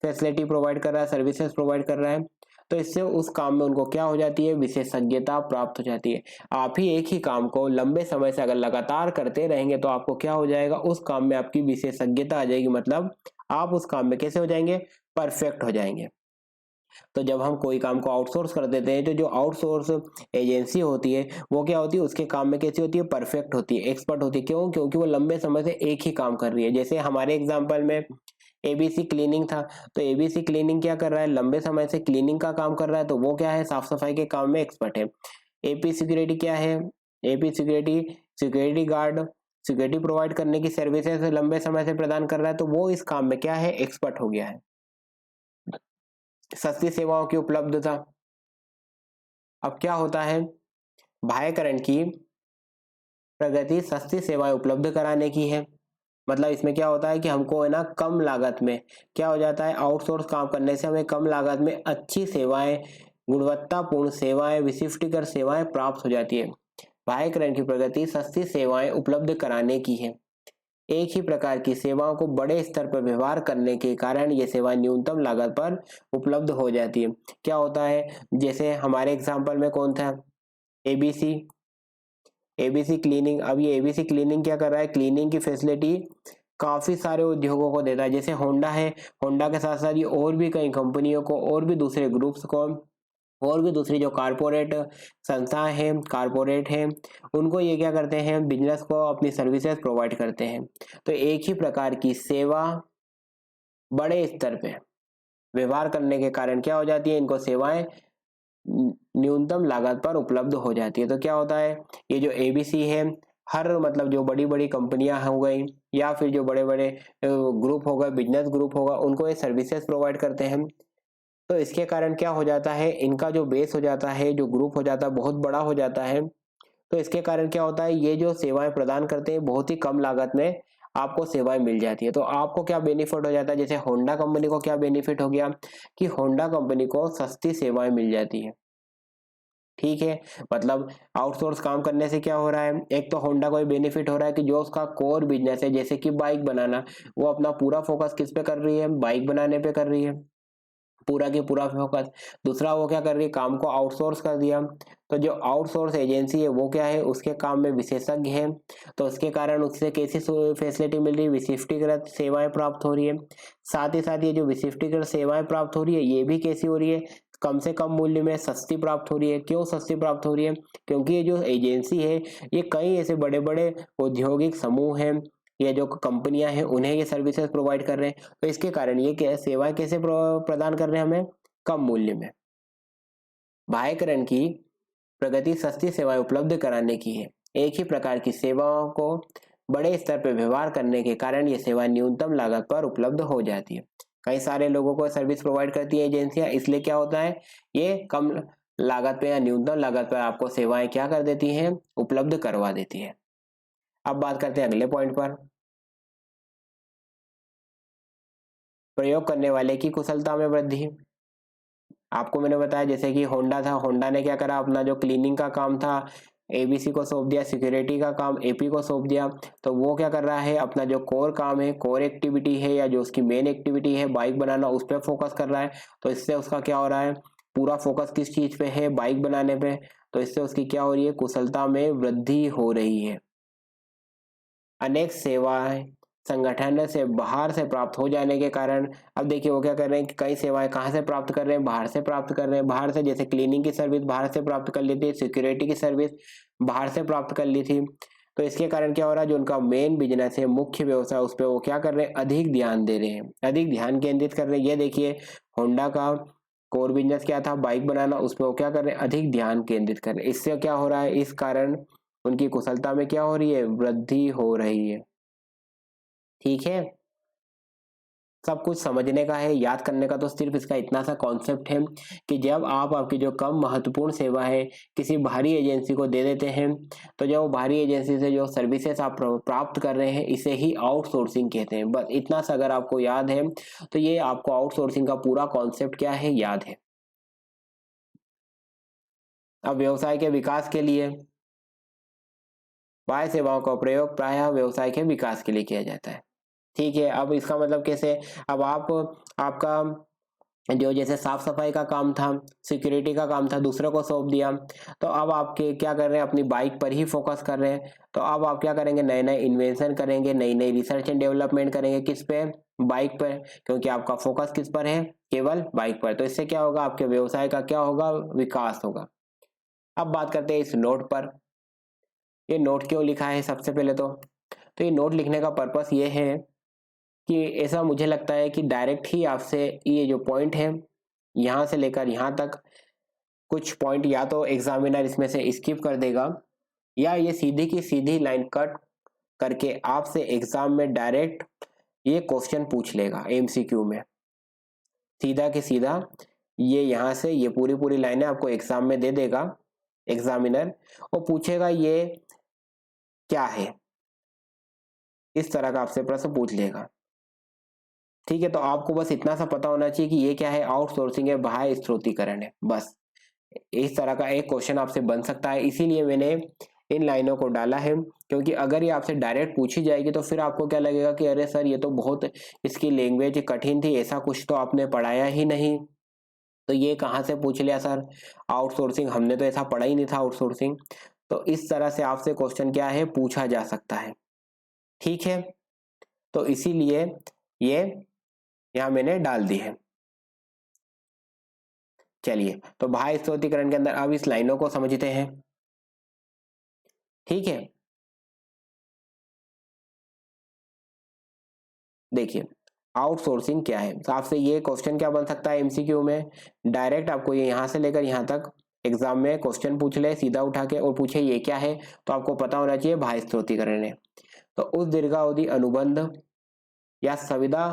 फैसिलिटी प्रोवाइड कर रहा है, सर्विसेज प्रोवाइड कर रहा है। तो इससे उस काम में उनको क्या हो जाती है, विशेषज्ञता प्राप्त हो जाती है। आप ही एक ही काम को लंबे समय से अगर लगातार करते रहेंगे तो आपको क्या हो जाएगा, उस काम में आपकी विशेषज्ञता आ जाएगी, मतलब आप उस काम में कैसे हो जाएंगे, परफेक्ट हो जाएंगे। तो जब हम कोई काम को आउटसोर्स कर देते हैं तो जो आउटसोर्स एजेंसी होती है वो क्या होती है, उसके काम में कैसी होती है, परफेक्ट होती है, एक्सपर्ट होती है। क्यों? क्योंकि वो लंबे समय से एक ही काम कर रही है। जैसे हमारे एग्जाम्पल में एबीसी क्लीनिंग था, तो एबीसी क्लीनिंग क्या कर रहा है, लंबे समय से क्लीनिंग का काम कर रहा है, तो वो क्या है, साफ सफाई के काम में एक्सपर्ट है। एपी सिक्योरिटी क्या है, AP security security guard security provide करने की सर्विसेज लंबे समय से प्रदान कर रहा है, तो वो इस काम में क्या है, एक्सपर्ट हो गया है। सस्ती सेवाओं की उपलब्धता, अब क्या होता है, बाह्यकरण की प्रगति सस्ती सेवाएं उपलब्ध कराने की है। मतलब इसमें क्या होता है कि हमको है ना कम लागत में क्या हो जाता है, आउटसोर्स काम करने से हमें कम लागत में अच्छी सेवाएं, गुणवत्तापूर्ण सेवाएं, विशिष्टीकर सेवाएं प्राप्त हो जाती है। बाह्यकरण की प्रगति सस्ती सेवाएं उपलब्ध कराने की है। एक ही प्रकार की सेवाओं को बड़े स्तर पर व्यवहार करने के कारण ये सेवा न्यूनतम लागत पर उपलब्ध हो जाती है। क्या होता है, जैसे हमारे एग्जाम्पल में कौन था, एबीसी एबीसी क्लीनिंग। अब ये एबीसी क्लीनिंग क्या कर रहा है, क्लीनिंग की फैसिलिटी काफी सारे उद्योगों को देता है। जैसे होंडा है, होंडा के साथ साथ ये और भी कई कंपनियों को, और भी दूसरे ग्रुप्स को, और भी दूसरी जो कारपोरेट संस्थाएं हैं, कारपोरेट हैं, उनको ये क्या करते हैं, बिजनेस को अपनी सर्विसेज प्रोवाइड करते हैं। तो एक ही प्रकार की सेवा बड़े स्तर पे व्यवहार करने के कारण क्या हो जाती है, इनको सेवाएं न्यूनतम लागत पर उपलब्ध हो जाती है। तो क्या होता है, ये जो एबीसी है, हर मतलब जो बड़ी बड़ी कंपनियां हो गई या फिर जो बड़े बड़े ग्रुप हो गए, बिजनेस ग्रुप होगा, उनको ये सर्विसेज प्रोवाइड करते हैं। तो इसके कारण क्या हो जाता है, इनका जो बेस हो जाता है, जो ग्रुप हो जाता है, बहुत बड़ा हो जाता है। तो इसके कारण क्या होता है, ये जो सेवाएं प्रदान करते हैं बहुत ही कम लागत में आपको सेवाएं मिल जाती है। तो आपको क्या बेनिफिट हो जाता है, जैसे होंडा कंपनी को क्या बेनिफिट हो गया कि होंडा कंपनी को सस्ती सेवाएं मिल जाती है। ठीक है, मतलब आउटसोर्स काम करने से क्या हो रहा है, एक तो होंडा को बेनिफिट हो रहा है कि जो उसका कोर बिजनेस है, जैसे कि बाइक बनाना, वो अपना पूरा फोकस किस पे कर रही है, बाइक बनाने पे कर रही है, पूरा की पूरा फोकस। दूसरा वो क्या कर रही है, काम को आउटसोर्स कर दिया। तो जो आउटसोर्स एजेंसी है वो क्या है, उसके काम में विशेषज्ञ है, तो उसके कारण उससे कैसी फैसिलिटी मिल रही है, विशिष्टीकृत सेवाएं प्राप्त हो रही है। साथ ही साथ ये जो विशिष्टीकृत सेवाएं प्राप्त हो रही है, ये भी कैसी हो रही है, कम से कम मूल्य में सस्ती प्राप्त हो रही है। क्यों सस्ती प्राप्त हो रही है, क्योंकि ये जो एजेंसी है, ये कई ऐसे बड़े बड़े औद्योगिक समूह हैं या जो कंपनियां हैं उन्हें ये सर्विसेज प्रोवाइड कर रहे हैं। तो इसके कारण ये क्या सेवाएं कैसे प्रदान कर रहे हैं, हमें कम मूल्य में। बाह्यकरण की प्रगति सस्ती सेवाएं उपलब्ध कराने की है। एक ही प्रकार की सेवाओं को बड़े स्तर पर व्यवहार करने के कारण ये सेवा न्यूनतम लागत पर उपलब्ध हो जाती है। कई सारे लोगों को सर्विस प्रोवाइड करती है एजेंसियां, इसलिए क्या होता है, ये कम लागत पे या न्यूनतम लागत पर आपको सेवाएं क्या कर देती हैं, उपलब्ध करवा देती है। अब बात करते हैं अगले पॉइंट पर, प्रयोग करने वाले की कुशलता में वृद्धि। आपको मैंने बताया जैसे कि होंडा था, होंडा ने क्या करा, अपना जो क्लीनिंग का काम था एबीसी को सौंप दिया, सिक्योरिटी का काम एपी को सौंप दिया। तो वो क्या कर रहा है, अपना जो कोर काम है, कोर एक्टिविटी है या जो उसकी मेन एक्टिविटी है बाइक बनाना, उस पर फोकस कर रहा है। तो इससे उसका क्या हो रहा है, पूरा फोकस किस चीज पे है, बाइक बनाने पे। तो इससे उसकी क्या हो रही है, कुशलता में वृद्धि हो रही है। अनेक सेवाएं संगठन से बाहर से प्राप्त हो जाने के कारण, अब देखिए वो क्या कर रहे हैं कि कई सेवाएं कहाँ से प्राप्त कर रहे हैं, बाहर से प्राप्त कर रहे हैं। बाहर से जैसे क्लीनिंग की सर्विस बाहर से प्राप्त कर ली थी, सिक्योरिटी की सर्विस बाहर से प्राप्त कर ली थी। तो इसके कारण क्या हो रहा है, जो उनका मेन बिजनेस है, मुख्य व्यवसाय, उस पर वो क्या कर रहे हैं, अधिक ध्यान दे रहे हैं, अधिक ध्यान केंद्रित कर रहे हैं। ये देखिए होंडा का कोर बिजनेस क्या था, बाइक बनाना, उस पर वो क्या कर रहे हैं, अधिक ध्यान केंद्रित कर रहे हैं। इससे क्या हो रहा है, इस कारण उनकी कुशलता में क्या हो रही है, वृद्धि हो रही है। ठीक है, सब कुछ समझने का है, याद करने का तो सिर्फ इसका इतना सा कॉन्सेप्ट है कि जब आप आपकी जो कम महत्वपूर्ण सेवा है किसी बाहरी एजेंसी को दे देते हैं, तो जब वो बाहरी एजेंसी से जो सर्विसेज आप प्राप्त कर रहे हैं, इसे ही आउटसोर्सिंग कहते हैं। बस इतना सा अगर आपको याद है तो ये आपको आउटसोर्सिंग का पूरा कॉन्सेप्ट क्या है याद है। अब व्यवसाय के विकास के लिए बाह्य सेवाओं का प्रयोग प्रायः व्यवसाय के विकास के लिए किया जाता है। ठीक है, अब इसका मतलब कैसे, अब आपका जो जैसे साफ सफाई का काम था, सिक्योरिटी का काम था, दूसरों को सौंप दिया, तो अब आपके क्या कर रहे हैं, अपनी बाइक पर ही फोकस कर रहे हैं। तो अब आप क्या करेंगे, नए नए इन्वेंशन करेंगे, नई नई रिसर्च एंड डेवलपमेंट करेंगे, किस पे, बाइक पर, क्योंकि आपका फोकस किस पर है, केवल बाइक पर। तो इससे क्या होगा, आपके व्यवसाय का क्या होगा, विकास होगा। अब बात करते हैं इस नोट पर। ये नोट क्यों लिखा है, सबसे पहले तो ये नोट लिखने का पर्पस ये है कि ऐसा मुझे लगता है कि डायरेक्ट ही आपसे ये जो पॉइंट है यहाँ से लेकर यहाँ तक कुछ पॉइंट या तो एग्जामिनर इसमें से स्किप कर देगा, या ये सीधी की सीधी लाइन कट करके आपसे एग्जाम में डायरेक्ट ये क्वेश्चन पूछ लेगा एमसीक्यू में, सीधा के सीधा ये यहाँ से ये पूरी पूरी लाइनें आपको एग्जाम में दे देगा एग्जामिनर, और पूछेगा ये क्या है, इस तरह का आपसे प्रश्न पूछ लेगा। ठीक है, तो आपको बस इतना सा पता होना चाहिए कि ये क्या है, आउटसोर्सिंग है, बाह्य स्रोतीकरण है, बस इस तरह का एक क्वेश्चन आपसे बन सकता है। इसीलिए मैंने इन लाइनों को डाला है, क्योंकि अगर ये आपसे डायरेक्ट पूछी जाएगी तो फिर आपको क्या लगेगा कि अरे सर ये तो बहुत इसकी लैंग्वेज कठिन थी, ऐसा कुछ तो आपने पढ़ाया ही नहीं, तो ये कहाँ से पूछ लिया सर, आउटसोर्सिंग हमने तो ऐसा पढ़ा ही नहीं था आउटसोर्सिंग। तो इस तरह से आपसे क्वेश्चन क्या है, पूछा जा सकता है। ठीक है, तो इसीलिए ये यहाँ मैंने डाल दी है। चलिए, तो बाह्य स्रोतीकरण के अंदर अब इस लाइनों को समझते हैं। ठीक है, देखिए आउटसोर्सिंग क्या है, तो आपसे ये क्वेश्चन क्या बन सकता है एमसीक्यू में, डायरेक्ट आपको ये यहाँ से लेकर यहाँ तक एग्जाम में क्वेश्चन पूछ ले सीधा उठा के और पूछे ये क्या है, तो आपको पता होना चाहिए बाह्य स्रोतीकरण है। तो उस दीर्घावधि अनुबंध या संविदा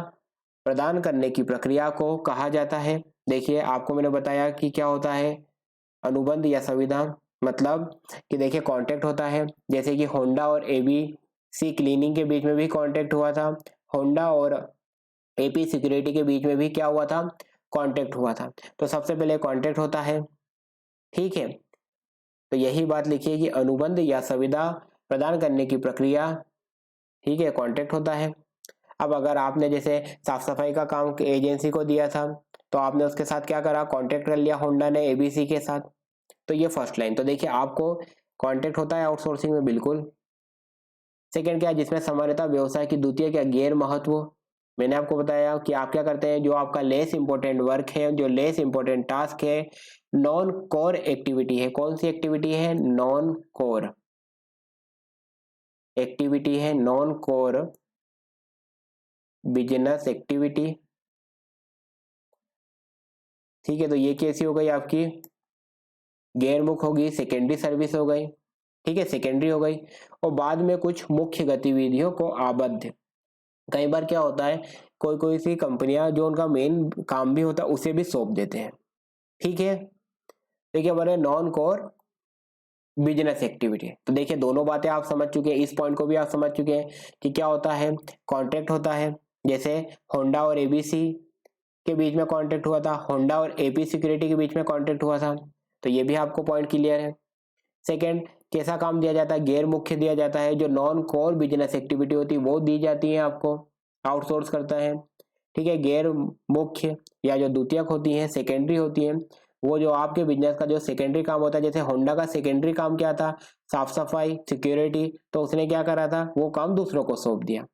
प्रदान करने की प्रक्रिया को कहा जाता है। देखिए आपको मैंने बताया कि क्या होता है अनुबंध या संविदा, मतलब कि देखिए कॉन्ट्रैक्ट होता है, जैसे कि होंडा और एबीसी क्लीनिंग के बीच में भी कॉन्ट्रैक्ट हुआ था, होंडा और एपी सिक्योरिटी के बीच में भी क्या हुआ था, कॉन्ट्रैक्ट हुआ था। तो सबसे पहले कॉन्ट्रैक्ट होता है। ठीक है, तो यही बात लिखिए कि अनुबंध या संविदा प्रदान करने की प्रक्रिया, ठीक है, कॉन्ट्रैक्ट होता है। अब अगर आपने जैसे साफ सफाई का काम एजेंसी को दिया था, तो आपने उसके साथ क्या करा, कॉन्ट्रैक्ट कर लिया होंडा ने एबीसी के साथ। तो ये फर्स्ट लाइन, तो देखिए आपको कॉन्ट्रैक्ट होता है आउटसोर्सिंग में, बिल्कुल। सेकंड क्या है, जिसमें सामान्यतः व्यवसाय की द्वितीय क्या गैर महत्व, मैंने आपको बताया कि आप क्या करते हैं, जो आपका लेस इंपॉर्टेंट वर्क है, जो लेस इंपॉर्टेंट टास्क है, नॉन कोर एक्टिविटी है, कौन सी एक्टिविटी है, नॉन कोर एक्टिविटी है, नॉन कोर बिजनेस एक्टिविटी। ठीक है, तो ये कैसी हो गई आपकी, गैर मुख्य होगी, सेकेंडरी सर्विस हो गई। ठीक है, सेकेंडरी हो गई। और बाद में कुछ मुख्य गतिविधियों को आबद्ध, कई बार क्या होता है, कोई कोई सी कंपनियां जो उनका मेन काम भी होता है उसे भी सौंप देते हैं। ठीक है, देखिए हमारे नॉन कोर बिजनेस एक्टिविटी, तो देखिए दोनों बातें आप समझ चुके हैं, इस पॉइंट को भी आप समझ चुके हैं कि क्या होता है, कॉन्ट्रैक्ट होता है, जैसे होंडा और एबीसी के बीच में कॉन्ट्रैक्ट हुआ था, होंडा और एपी सिक्योरिटी के बीच में कॉन्ट्रैक्ट हुआ था, तो ये भी आपको पॉइंट क्लियर है। सेकंड, कैसा काम दिया जाता है, गैर मुख्य दिया जाता है, जो नॉन कोर बिजनेस एक्टिविटी होती है वो दी जाती है आपको, आउटसोर्स करता है। ठीक है, गैर मुख्य या जो द्वितीयक होती है, सेकेंडरी होती है, वो जो आपके बिजनेस का जो सेकेंडरी काम होता है, जैसे होंडा का सेकेंडरी काम क्या था, साफ सफाई सिक्योरिटी, तो उसने क्या करा था, वो काम दूसरों को सौंप दिया।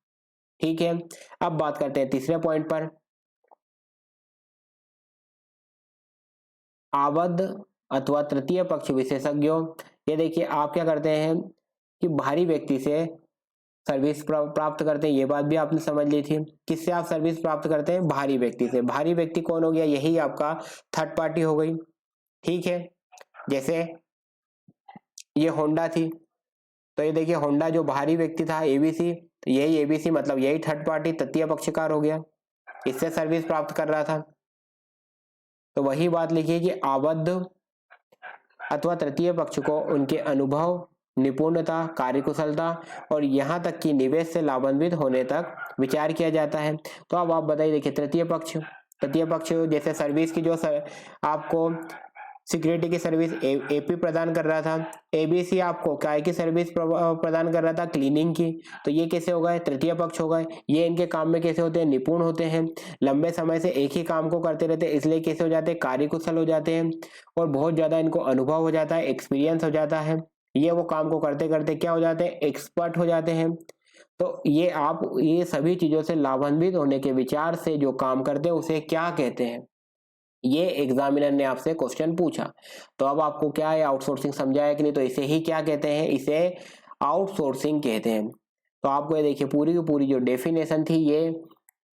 ठीक है, अब बात करते हैं तीसरे पॉइंट पर, आबद्ध अथवा तृतीय पक्ष विशेषज्ञों। ये देखिए आप क्या करते हैं कि बाहरी व्यक्ति से सर्विस प्राप्त करते हैं, ये बात भी आपने समझ ली थी, किससे आप सर्विस प्राप्त करते हैं, बाहरी व्यक्ति से। बाहरी व्यक्ति कौन हो गया, यही आपका थर्ड पार्टी हो गई। ठीक है, जैसे ये होंडा थी, तो ये देखिए होंडा जो बाहरी व्यक्ति था एबीसी, तो यही एबीसी मतलब यही थर्ड पार्टी तृतीय पक्षकार हो गया। इससे सर्विस प्राप्त कर रहा था। तो वही बात लिखिए कि आबद्ध अथवा तृतीय पक्ष को उनके अनुभव, निपुणता, कार्यकुशलता और यहाँ तक कि निवेश से लाभान्वित होने तक विचार किया जाता है। तो अब आप बताइए, देखिए तृतीय पक्ष जैसे सर्विस की आपको सिक्योरिटी की सर्विस एपी प्रदान कर रहा था, एबीसी आपको काय की सर्विस प्रदान कर रहा था, क्लीनिंग की। तो ये कैसे हो गए? तृतीय पक्ष हो गए। ये इनके काम में कैसे होते हैं? निपुण होते हैं, लंबे समय से एक ही काम को करते रहते हैं, इसलिए कैसे हो जाते हैं? कार्यकुशल हो जाते हैं और बहुत ज्यादा इनको अनुभव हो जाता है, एक्सपीरियंस हो जाता है। ये वो काम को करते करते क्या हो जाते हैं? एक्सपर्ट हो जाते हैं। तो ये सभी चीजों से लाभान्वित होने के विचार से जो काम करते हैं उसे क्या कहते हैं? ये एग्जामिनर ने आपसे क्वेश्चन पूछा। तो अब आपको क्या है, आउटसोर्सिंग समझाया कि नहीं? तो इसे ही क्या कहते हैं? इसे आउटसोर्सिंग कहते हैं। तो आपको ये देखिए पूरी की पूरी जो डेफिनेशन थी, ये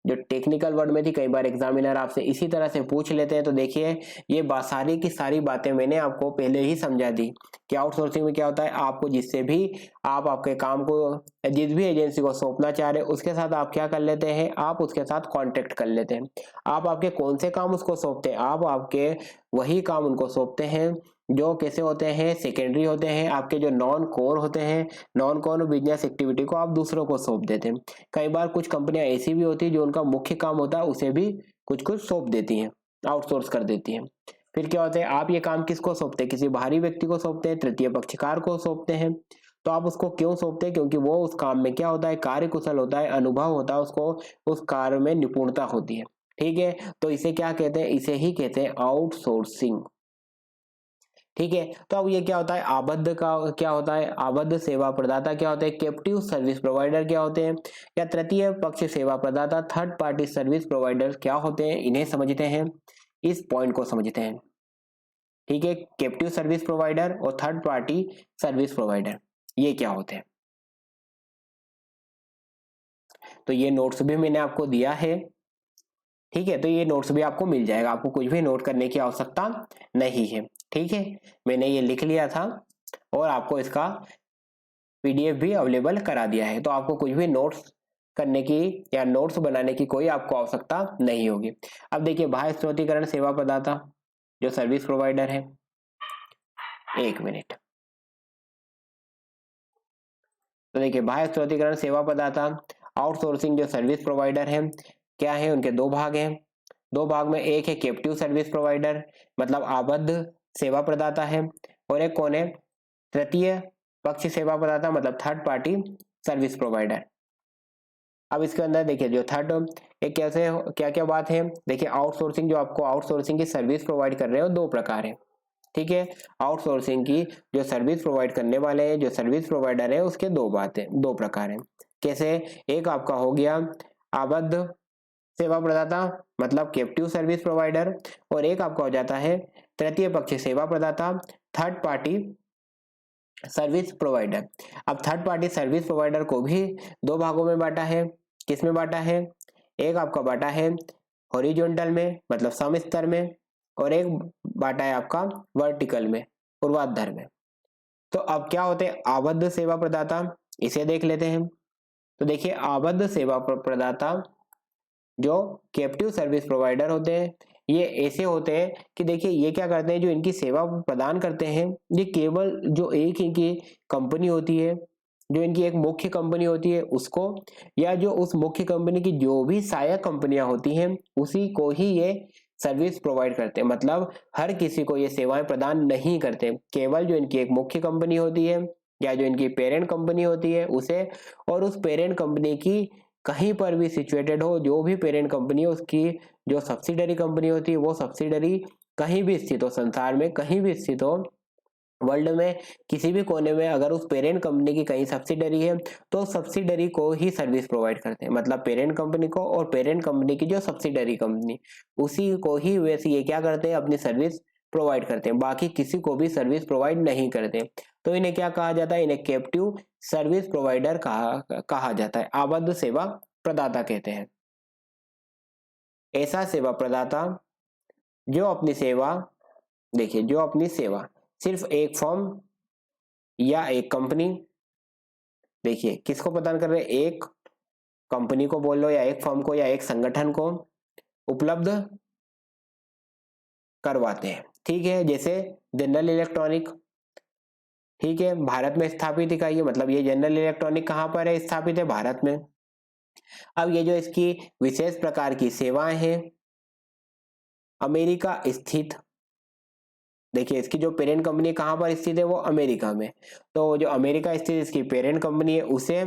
जो टेक्निकल वर्ड में थी, कई बार एग्जामिनर आपसे इसी तरह से पूछ लेते हैं। तो देखिए ये सारी की सारी बातें मैंने आपको पहले ही समझा दी कि आउटसोर्सिंग में क्या होता है। आपको जिससे भी आप आपके काम को जिस भी एजेंसी को सौंपना चाह रहे हैं उसके साथ आप क्या कर लेते हैं? आप उसके साथ कांटेक्ट कर लेते हैं। आप आपके कौन से काम उसको सौंपते हैं? आप आपके वही काम उनको सौंपते हैं जो कैसे होते हैं? सेकेंडरी होते हैं, आपके जो नॉन कोर होते हैं। नॉन कोर बिजनेस एक्टिविटी को आप दूसरों को सौंप देते हैं। कई बार कुछ कंपनियां ऐसी भी होती है जो उनका मुख्य काम होता है उसे भी कुछ कुछ सौंप देती हैं, आउटसोर्स कर देती हैं। फिर क्या होता है? आप ये काम किसको सौंपते हैं? किसी बाहरी व्यक्ति को सौंपते हैं, तृतीय पक्षकार को सौंपते हैं। तो आप उसको क्यों सौंपते हैं? क्योंकि वो उस काम में क्या होता है? कार्यकुशल होता है, अनुभव होता है, उसको उस कार्य में निपुणता होती है। ठीक है, तो इसे क्या कहते हैं? इसे ही कहते हैं आउटसोर्सिंग। ठीक है, तो अब ये क्या होता है? आबद्ध का क्या होता है? आबद्ध सेवा प्रदाता क्या होते हैं? कैप्टिव सर्विस प्रोवाइडर क्या होते हैं? या तृतीय पक्ष सेवा प्रदाता, थर्ड पार्टी सर्विस प्रोवाइडर क्या होते हैं? इन्हें समझते हैं, इस पॉइंट को समझते हैं। ठीक है, कैप्टिव सर्विस प्रोवाइडर और थर्ड पार्टी सर्विस प्रोवाइडर ये क्या होते हैं? तो ये नोट्स भी मैंने आपको दिया है। ठीक है, तो ये नोट्स भी आपको मिल जाएगा, आपको कुछ भी नोट करने की आवश्यकता नहीं है। ठीक है, मैंने ये लिख लिया था और आपको इसका पीडीएफ भी अवेलेबल करा दिया है। तो आपको कुछ भी नोट्स करने की या नोट्स बनाने की कोई आपको आवश्यकता नहीं होगी। अब देखिए बाह्य स्रोतीकरण सेवा प्रदाता जो सर्विस प्रोवाइडर है, एक मिनट। तो देखिए बाह्य स्रोतीकरण सेवा प्रदाता, आउटसोर्सिंग जो सर्विस प्रोवाइडर है, क्या है? उनके दो भाग हैं। दो भाग में एक है कैप्टिव सर्विस प्रोवाइडर, मतलब आबद्ध सेवा प्रदाता है, और एक कौन है? तृतीय पक्ष सेवा प्रदाता, मतलब थर्ड पार्टी सर्विस प्रोवाइडर। अब इसके अंदर देखिए जो थर्ड एक कैसे क्या क्या बात है, देखिए आउटसोर्सिंग जो आपको आउटसोर्सिंग की सर्विस प्रोवाइड कर रहे हो दो प्रकार है। ठीक है, आउटसोर्सिंग की जो सर्विस प्रोवाइड करने वाले हैं, जो सर्विस प्रोवाइडर है, उसके दो प्रकार हैं। कैसे? एक आपका हो गया आबद्ध सेवा प्रदाता, मतलब कैप्टिव सर्विस प्रोवाइडर, और एक आपका हो जाता है तृतीय पक्ष सेवा प्रदाता, थर्ड पार्टी सर्विस प्रोवाइडर। अब थर्ड पार्टी सर्विस प्रोवाइडर को भी दो भागों में बांटा है। किस में बांटा है? एक आपका बांटा है हॉरिजॉन्टल में, मतलब सम स्तर में, और एक बांटा है आपका वर्टिकल में, ऊर्ध्वाधर में। तो अब क्या होते हैं आबद्ध सेवा प्रदाता, इसे देख लेते हैं। तो देखिए आबद्ध सेवा प्रदाता जो कैप्टिव सर्विस प्रोवाइडर होते हैं, ये ऐसे होते हैं कि देखिए ये क्या करते हैं, जो इनकी सेवा प्रदान करते हैं, ये केवल जो एक इनकी कंपनी होती है, जो इनकी एक मुख्य कंपनी होती है उसको, या जो उस मुख्य कंपनी की जो भी सहायक कंपनियां होती हैं उसी को ही ये सर्विस प्रोवाइड करते हैं। मतलब हर किसी को ये सेवाएं प्रदान नहीं करते, केवल जो इनकी एक मुख्य कंपनी होती है या जो इनकी पेरेंट कंपनी होती है उसे, और उस पेरेंट कंपनी की कहीं पर भी सिचुएटेड हो, जो भी पेरेंट कंपनी है उसकी जो सब्सिडरी कंपनी होती है वो सब्सिडरी कहीं भी स्थित हो, संसार में कहीं भी स्थित हो, वर्ल्ड में किसी भी कोने में, अगर उस पेरेंट कंपनी की कहीं सब्सिडरी है तो सब्सिडरी को ही सर्विस प्रोवाइड करते हैं। मतलब पेरेंट कंपनी को और पेरेंट कंपनी की जो सब्सिडरी कंपनी उसी को ही वैसे ये क्या करते हैं, अपनी सर्विस प्रोवाइड करते हैं, बाकी किसी को भी सर्विस प्रोवाइड नहीं करते। तो इन्हें क्या कहा जाता है? इन्हें कैप्टिव सर्विस प्रोवाइडर कहा जाता है, आबद्ध सेवा प्रदाता कहते हैं। ऐसा सेवा प्रदाता जो अपनी सेवा, देखिए जो अपनी सेवा सिर्फ एक फर्म या एक कंपनी, देखिए किसको प्रदान कर रहे हैं? एक कंपनी को बोल लो, या एक फर्म को, या एक संगठन को, उपलब्ध करवाते हैं। ठीक है, जैसे जनरल इलेक्ट्रॉनिक, ठीक है, भारत में स्थापित इकाई है, मतलब ये जनरल इलेक्ट्रॉनिक कहाँ पर है, स्थापित है भारत में। अब ये जो इसकी विशेष प्रकार की सेवाएं हैं, अमेरिका स्थित, देखिए इसकी जो पेरेंट कंपनी कहाँ पर स्थित है, वो अमेरिका में। तो जो अमेरिका स्थित इसकी पेरेंट कंपनी है उसे,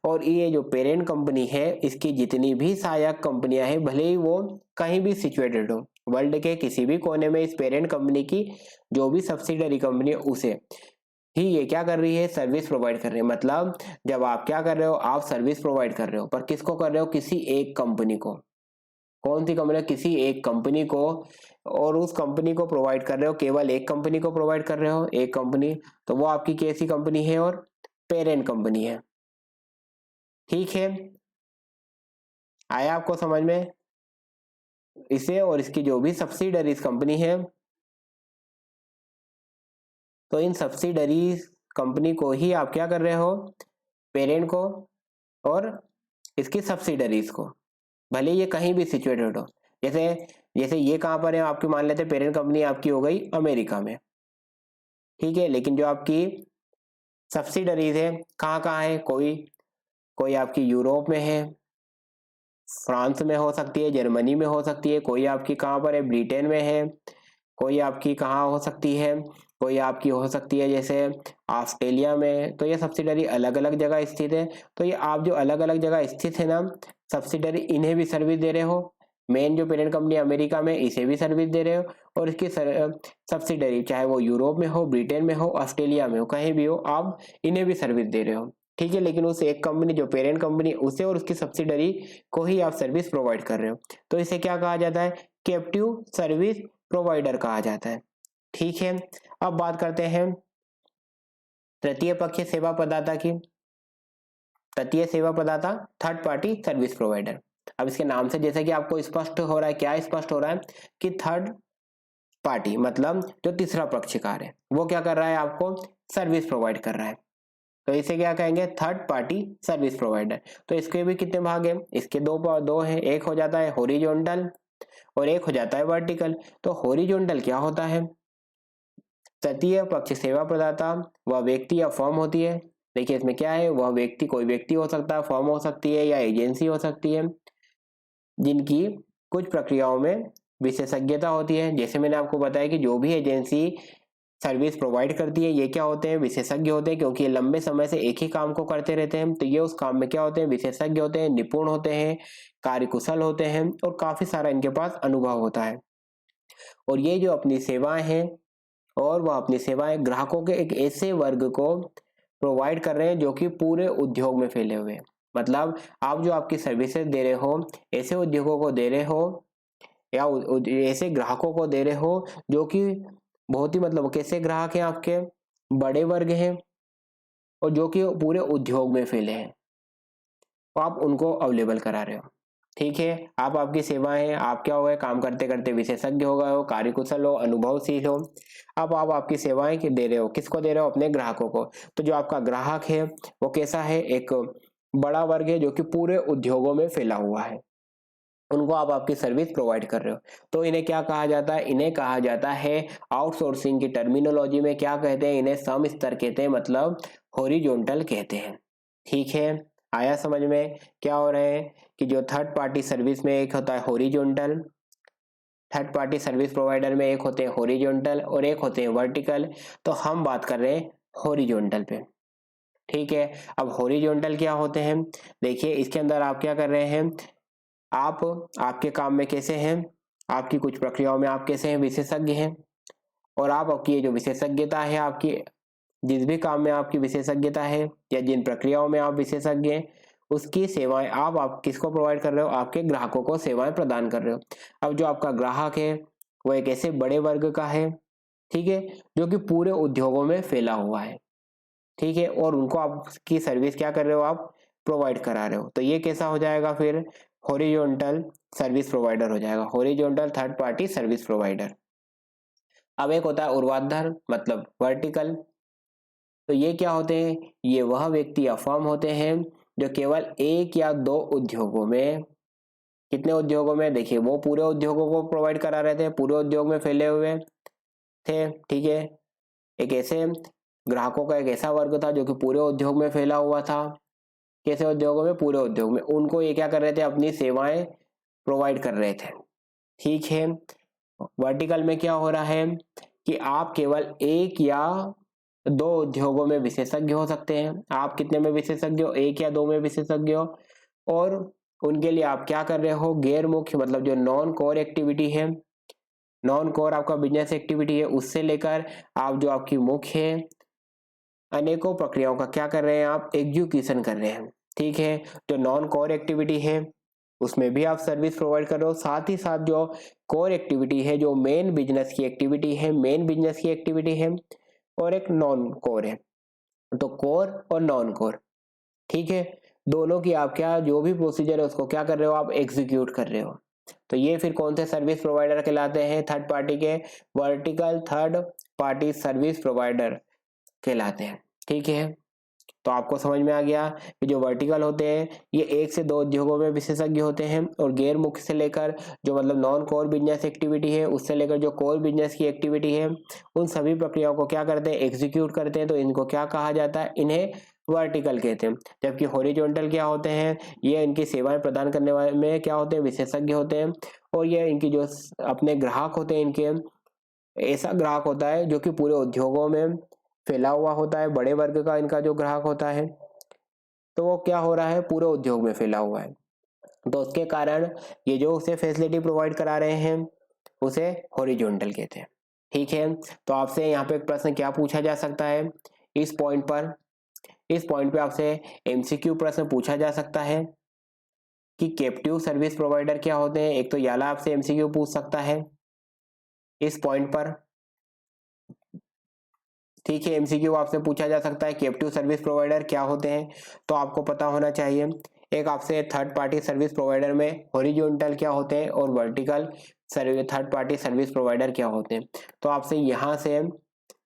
और ये जो पेरेंट कंपनी है इसकी जितनी भी सहायक कंपनियां हैं, भले ही वो कहीं भी सिचुएटेड हो, वर्ल्ड के किसी भी कोने में, इस पेरेंट कंपनी की जो भी सब्सिडरी कंपनी है उसे ही ये क्या कर रही है, सर्विस प्रोवाइड कर रही है। मतलब जब आप क्या कर रहे हो, आप सर्विस प्रोवाइड कर रहे हो, पर किसको कर रहे हो, किसी एक कंपनी को। कौन सी कंपनी, किसी एक कंपनी को, और उस कंपनी को प्रोवाइड कर रहे हो, केवल एक कंपनी को प्रोवाइड कर रहे हो, एक कंपनी, तो वो आपकी कैसी कंपनी है, और पेरेंट कंपनी है। ठीक है, आया आपको समझ में इसे, और इसकी जो भी सब्सिडरीज कंपनी है, तो इन सब्सिडरीज कंपनी को ही आप क्या कर रहे हो, पेरेंट को और इसकी सब्सिडरीज को, भले ये कहीं भी सिचुएटेड हो। जैसे जैसे ये कहाँ पर है, आपकी मान लेते हैं पेरेंट कंपनी आपकी हो गई अमेरिका में, ठीक है, लेकिन जो आपकी सब्सिडरीज है कहाँ कहाँ है, कोई कोई आपकी यूरोप में है, फ्रांस में हो सकती है, जर्मनी में हो सकती है, कोई आपकी कहाँ पर है, ब्रिटेन में है, कोई आपकी कहाँ हो सकती है, कोई आपकी हो सकती है जैसे ऑस्ट्रेलिया में। तो ये सब्सिडरी अलग अलग जगह स्थित है। तो ये आप जो अलग अलग जगह स्थित है ना सब्सिडरी, इन्हें भी सर्विस दे रहे हो। मेन जो पेरेंट कंपनी अमेरिका में, इसे भी सर्विस दे रहे हो, और इसकी सब्सिडरी चाहे वो यूरोप में हो, ब्रिटेन में हो, ऑस्ट्रेलिया में हो, कहीं भी हो, आप इन्हें भी सर्विस दे रहे हो। ठीक है, लेकिन उस एक कंपनी जो पेरेंट कंपनी उसे और उसकी सब्सिडरी को ही आप सर्विस प्रोवाइड कर रहे हो। तो इसे क्या कहा जाता है, कैप्टिव सर्विस प्रोवाइडर कहा जाता है। ठीक है, अब बात करते हैं तृतीय पक्ष सेवा प्रदाता की। तृतीय सेवा प्रदाता, थर्ड पार्टी सर्विस प्रोवाइडर। अब इसके नाम से जैसे कि आपको स्पष्ट हो रहा है, क्या स्पष्ट हो रहा है कि थर्ड पार्टी मतलब जो तीसरा पक्षकार है वो क्या कर रहा है, आपको सर्विस प्रोवाइड कर रहा है। तो इसे क्या कहेंगे, थर्ड पार्टी सर्विस प्रोवाइडर। तो इसके भी कितने भाग हैं, इसके दो हैं, एक हो जाता है हॉरिजॉन्टल और एक हो जाता है वर्टिकल। तो हॉरिजॉन्टल क्या होता है, तृतीय पक्ष सेवा प्रदाता वह व्यक्ति या फर्म होती है। देखिए इसमें क्या है, वह व्यक्ति, कोई व्यक्ति हो सकता है, फर्म हो सकती है, या एजेंसी हो सकती है, जिनकी कुछ प्रक्रियाओं में विशेषज्ञता होती है। जैसे मैंने आपको बताया कि जो भी एजेंसी सर्विस प्रोवाइड करती है ये क्या होते हैं, विशेषज्ञ होते हैं, क्योंकि ये लंबे समय से एक ही काम को करते रहते हैं। तो ये उस काम में क्या होते हैं, विशेषज्ञ होते हैं, निपुण होते हैं, कार्यकुशल होते हैं, और काफी सारा इनके पास अनुभव होता है। और ये जो अपनी सेवाएं हैं, और वह अपनी सेवाएं ग्राहकों के एक ऐसे वर्ग को प्रोवाइड कर रहे हैं जो कि पूरे उद्योग में फैले हुए हैं। मतलब आप जो आपकी सर्विसेज दे रहे हो, ऐसे उद्योगों को दे रहे हो, या ऐसे ग्राहकों को दे रहे हो जो कि बहुत ही, मतलब कैसे ग्राहक हैं आपके, बड़े वर्ग हैं, और जो कि पूरे उद्योग में फैले हैं, तो आप उनको अवेलेबल करा रहे हो। ठीक है, आप आपकी सेवाएं, आप क्या हो गए, काम करते करते विशेषज्ञ हो गए हो, कार्यकुशल हो, अनुभवशील हो। अब आप आपकी सेवाएं दे रहे हो, किसको दे रहे हो, अपने ग्राहकों को। तो जो आपका ग्राहक है वो कैसा है, एक बड़ा वर्ग है जो कि पूरे उद्योगों में फैला हुआ है, उनको आप आपकी सर्विस प्रोवाइड कर रहे हो। तो इन्हें क्या कहा जाता है, इन्हें कहा जाता है आउटसोर्सिंग की टर्मिनोलॉजी में क्या कहते हैं, इन्हें सम स्तर कहते हैं, मतलब हॉरिजॉन्टल कहते हैं। ठीक है, आया समझ में क्या हो रहा है कि जो थर्ड पार्टी सर्विस में एक होता है horizontal, third party service provider में एक होते हैं हॉरिजॉन्टल और एक होते हैं वर्टिकल। तो हम बात कर रहे हैं हॉरिजॉन्टल पे। ठीक है, अब हॉरिजॉन्टल क्या होते हैं, देखिए इसके अंदर आप क्या कर रहे हैं, आप आपके काम में कैसे हैं, आपकी कुछ प्रक्रियाओं में आप कैसे हैं, विशेषज्ञ हैं, और आप आपकी ये जो विशेषज्ञता है, आपकी जिस भी काम में आपकी विशेषज्ञता है या जिन प्रक्रियाओं में आप विशेषज्ञ हैं, उसकी सेवाएं आप किसको प्रोवाइड कर रहे हो, आपके ग्राहकों को सेवाएं प्रदान कर रहे हो। अब जो आपका ग्राहक है वो एक ऐसे बड़े वर्ग का है, ठीक है, जो कि पूरे उद्योगों में फैला हुआ है। ठीक है, और उनको आपकी सर्विस क्या कर रहे हो, आप प्रोवाइड करा रहे हो। तो ये कैसा हो जाएगा फिर, हॉरिजॉन्टल सर्विस प्रोवाइडर हो जाएगा, horizontal third party service provider. अब एक होता है ऊर्ध्वाधर मतलब वर्टिकल। तो ये क्या होते हैं, ये वह व्यक्ति या फर्म होते हैं जो केवल एक या दो उद्योगों में कितने उद्योगों में, देखिए वो पूरे उद्योगों को प्रोवाइड करा रहे थे, पूरे उद्योग में फैले हुए थे, ठीक है। एक ऐसे ग्राहकों का एक ऐसा वर्ग था जो कि पूरे उद्योग में फैला हुआ था। कैसे उद्योगों में, पूरे उद्योग में उनको ये क्या कर रहे थे, अपनी सेवाएं प्रोवाइड कर रहे थे, ठीक है। वर्टिकल में क्या हो रहा है कि आप केवल एक या दो उद्योगों में विशेषज्ञ हो सकते हैं। आप कितने में विशेषज्ञ हो, एक या दो में विशेषज्ञ हो, और उनके लिए आप क्या कर रहे हो, गैर मुख्य मतलब जो नॉन कोर एक्टिविटी है, नॉन कोर आपका बिजनेस एक्टिविटी है, उससे लेकर आप जो आपकी मुख्य है, अनेकों प्रक्रियाओं का क्या कर रहे हैं, आप एग्जीक्यूशन कर रहे हैं, ठीक है। जो नॉन कोर एक्टिविटी है उसमें भी आप सर्विस प्रोवाइड कर रहे हो, साथ ही साथ जो कोर एक्टिविटी है, जो मेन बिजनेस की एक्टिविटी है, मेन बिजनेस की एक्टिविटी है, और एक नॉन कोर है। तो कोर और नॉन कोर, ठीक है, दोनों की आप क्या जो भी प्रोसीजर है उसको क्या कर रहे हो, आप एग्जीक्यूट कर रहे हो। तो ये फिर कौन से सर्विस प्रोवाइडर कहलाते हैं, थर्ड पार्टी के, vertical third party service provider कहलाते हैं, ठीक है। तो आपको समझ में आ गया कि जो वर्टिकल होते हैं ये एक से दो उद्योगों में विशेषज्ञ होते हैं, और गैर मुख्य से लेकर जो मतलब नॉन कोर बिजनेस एक्टिविटी है उससे लेकर जो कोर बिजनेस की एक्टिविटी है, उन सभी प्रक्रियाओं को क्या करते हैं, एग्जीक्यूट करते हैं। तो इनको क्या कहा जाता है, इन्हें वर्टिकल कहते हैं। जबकि हॉरिजॉन्टल क्या होते हैं, ये इनकी सेवाएं प्रदान करने वाले में क्या होते हैं, विशेषज्ञ होते हैं, और ये इनकी जो अपने ग्राहक होते हैं, इनके ऐसा ग्राहक होता है जो कि पूरे उद्योगों में फैला हुआ होता है, बड़े वर्ग का इनका जो ग्राहक होता है, तो वो क्या हो रहा है, पूरे उद्योग में फैला हुआ है। तो उसके कारण ये जो उसे फैसिलिटी प्रोवाइड करा रहे हैं उसे हॉरिजॉन्टल कहते हैं, ठीक है। तो आपसे यहाँ पे एक प्रश्न क्या पूछा जा सकता है इस पॉइंट पर, इस पॉइंट पे आपसे एमसीक्यू प्रश्न पूछा जा सकता है कि कैप्टिव सर्विस प्रोवाइडर क्या होते हैं। एक तो याला आपसे एमसीक्यू पूछ सकता है इस पॉइंट पर, ठीक है। एमसीक्यू आपसे पूछा जा सकता है कैप्टिव सर्विस प्रोवाइडर क्या होते हैं, तो आपको पता होना चाहिए। एक आपसे थर्ड पार्टी सर्विस प्रोवाइडर में हॉरिजॉन्टल क्या होते हैं और vertical third party service provider क्या होते हैं। तो आपसे यहाँ से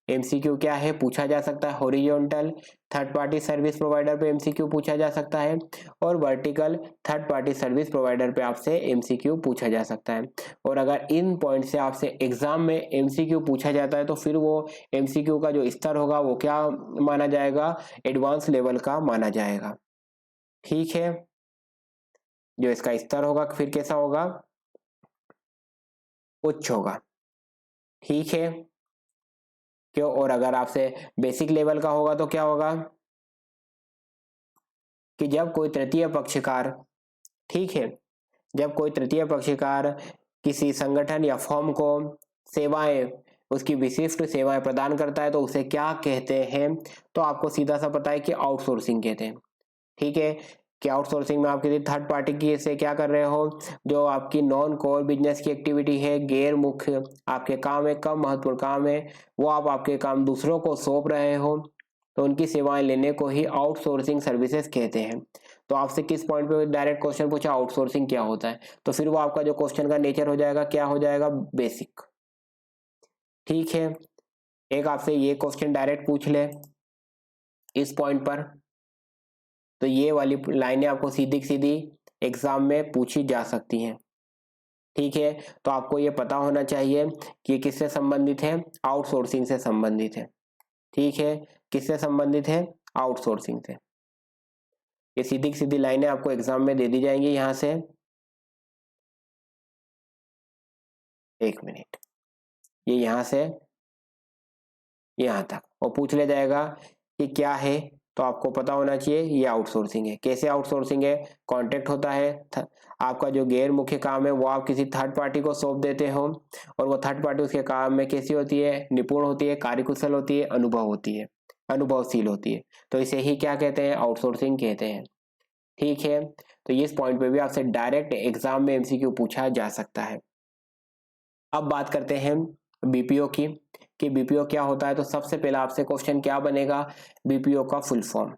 एमसीक्यू क्या है पूछा जा सकता है, horizontal third party service provider पे एमसीक्यू पूछा जा सकता है, और vertical third party service provider पे आपसे एमसीक्यू पूछा जा सकता है। और अगर इन पॉइंट से आपसे एग्जाम में एमसीक्यू पूछा जाता है तो फिर वो एमसीक्यू का जो स्तर होगा वो क्या माना जाएगा, एडवांस लेवल का माना जाएगा, ठीक है। जो इसका स्तर होगा फिर कैसा होगा, उच्च होगा, ठीक है। क्यों, और अगर आपसे बेसिक लेवल का होगा तो क्या होगा कि जब कोई तृतीय पक्षकार, ठीक है, जब कोई तृतीय पक्षकार किसी संगठन या फर्म को सेवाएं, उसकी विशिष्ट सेवाएं प्रदान करता है तो उसे क्या कहते हैं, तो आपको सीधा सा पता है कि आउटसोर्सिंग कहते हैं, ठीक है। कि आउटसोर्सिंग में आप किसी थर्ड पार्टी की से क्या कर रहे हो, जो आपकी नॉन कोर बिजनेस की एक्टिविटी है, गैर मुख्य आपके काम है, कम महत्वपूर्ण काम है, वो आप आपके काम दूसरों को सौंप रहे हो, तो उनकी सेवाएं लेने को ही आउटसोर्सिंग सर्विसेज कहते हैं। तो आपसे किस पॉइंट पे डायरेक्ट क्वेश्चन पूछा, आउटसोर्सिंग क्या होता है, तो फिर वो आपका जो क्वेश्चन का नेचर हो जाएगा क्या हो जाएगा, बेसिक, ठीक है। एक आपसे ये क्वेश्चन डायरेक्ट पूछ ले इस पॉइंट पर, तो ये वाली लाइनें आपको सीधी सीधी एग्जाम में पूछी जा सकती हैं, ठीक है। तो आपको ये पता होना चाहिए कि ये किससे संबंधित है, आउटसोर्सिंग से संबंधित है, ठीक है। किससे संबंधित है, आउटसोर्सिंग से। ये सीधी सीधी लाइनें आपको एग्जाम में दे दी जाएंगी यहाँ से, एक मिनट, ये यहाँ से यहाँ तक, और पूछ ले जाएगा कि क्या है, तो आपको पता होना चाहिए ये आउटसोर्सिंग है। कैसे आउटसोर्सिंग है, कॉन्ट्रैक्ट होता है, आपका जो गैर मुख्य काम है वो आप किसी थर्ड पार्टी को सौंप देते हो, और वो थर्ड पार्टी उसके काम में कैसी होती है, निपुण होती है, कार्यकुशल होती है, अनुभव होती है, अनुभवशील होती है, तो इसे ही क्या कहते हैं, आउटसोर्सिंग कहते हैं, ठीक है। तो इस पॉइंट पे भी आपसे डायरेक्ट एग्जाम में एमसीक्यू पूछा जा सकता है। अब बात करते हैं बीपीओ की, कि बीपीओ क्या होता है। तो सबसे पहला आपसे क्वेश्चन क्या बनेगा, बीपीओ का फुल फॉर्म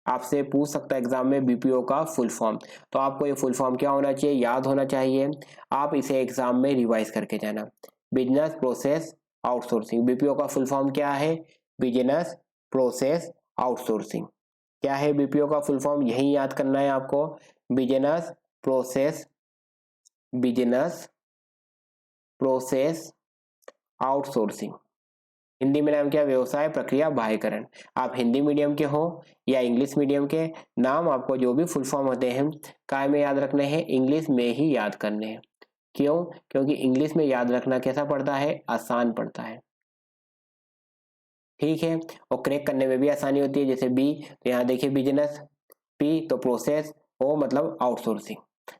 आपसे पूछ सकता है एग्जाम में, बीपीओ का फुल फॉर्म। तो आपको ये फुल फॉर्म क्या होना चाहिए, याद होना चाहिए, आप इसे एग्जाम में रिवाइज करके जाना। बिजनेस प्रोसेस आउटसोर्सिंग, बीपीओ का फुल फॉर्म क्या है, बिजनेस प्रोसेस आउटसोर्सिंग। क्या है बीपीओ का फुल फॉर्म, यही याद करना है आपको, business process business process outsourcing. Hindi में नाम क्या? व्यवसाय प्रक्रिया बाह्यकरण। आप हिंदी मीडियम के हो या इंग्लिश मीडियम के, नाम आपको जो भी फुल फॉर्म होते हैं काय में याद रखने हैं? इंग्लिश में ही याद करने हैं। क्यों? क्योंकि इंग्लिश में याद रखना कैसा पड़ता है? आसान पड़ता है। ठीक है, और क्रैक करने में भी आसानी होती है। जैसे बी तो यहाँ देखिए बिजनेस, पी तो प्रोसेस, ओ मतलब आउटसोर्सिंग।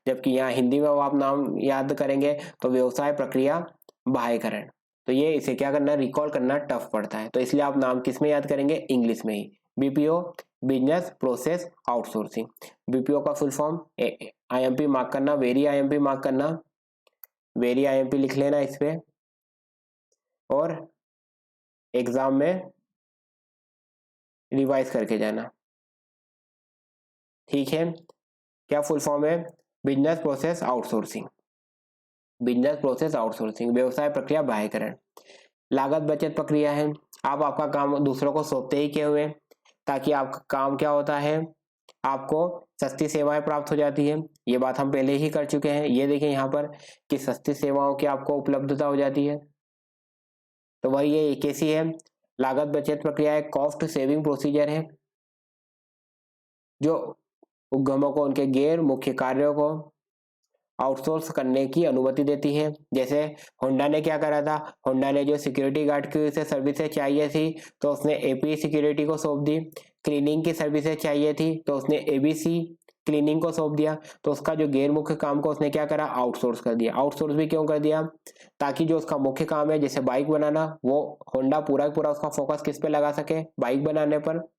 जबकि यहाँ हिंदी में आप नाम याद करेंगे तो व्यवसाय प्रक्रिया बाह्यकरण। तो ये इसे क्या करना, रिकॉल करना टफ पड़ता है, तो इसलिए आप नाम किस में याद करेंगे? इंग्लिश में ही। BPO business process outsourcing. BPO का फुल फॉर्म आईएमपी मार्क करना, वेरी आईएमपी मार्क करना, वेरी आईएमपी लिख लेना इस पे, और एग्जाम में रिवाइज करके जाना। ठीक है, क्या फुल फॉर्म है? Business process outsourcing. Business process outsourcing, व्यवसाय प्रक्रिया बाह्यकरण। लागत बचत प्रक्रिया है। आप आपका काम दूसरों को सौंपते ही क्यों हुए? ताकि आपका काम क्या होता है? आपको सस्ती सेवाएं प्राप्त हो जाती है। ये बात हम पहले ही कर चुके हैं। ये देखिए यहाँ पर कि सस्ती सेवाओं की आपको उपलब्धता हो जाती है। तो वही ये कैसी है? लागत बचत प्रक्रिया है, कॉस्ट सेविंग प्रोसीजर है, जो उपक्रमों को उनके गैर मुख्य कार्यों को आउटसोर्स करने की अनुमति देती है। जैसे होंडा ने क्या करा था? होंडा ने जो सिक्योरिटी गार्ड की उसे सर्विसेज चाहिए थी तो उसने एपी सिक्योरिटी को सौंप दी। क्लीनिंग की सर्विसेज चाहिए थी तो उसने एबीसी क्लीनिंग को सौंप दिया। तो उसका जो गैर मुख्य काम को उसने क्या करा? आउटसोर्स कर दिया। आउटसोर्स भी क्यों कर दिया? ताकि जो उसका मुख्य काम है जैसे बाइक बनाना, वो होंडा पूरा पूरा उसका फोकस किस पे लगा सके? बाइक बनाने पर।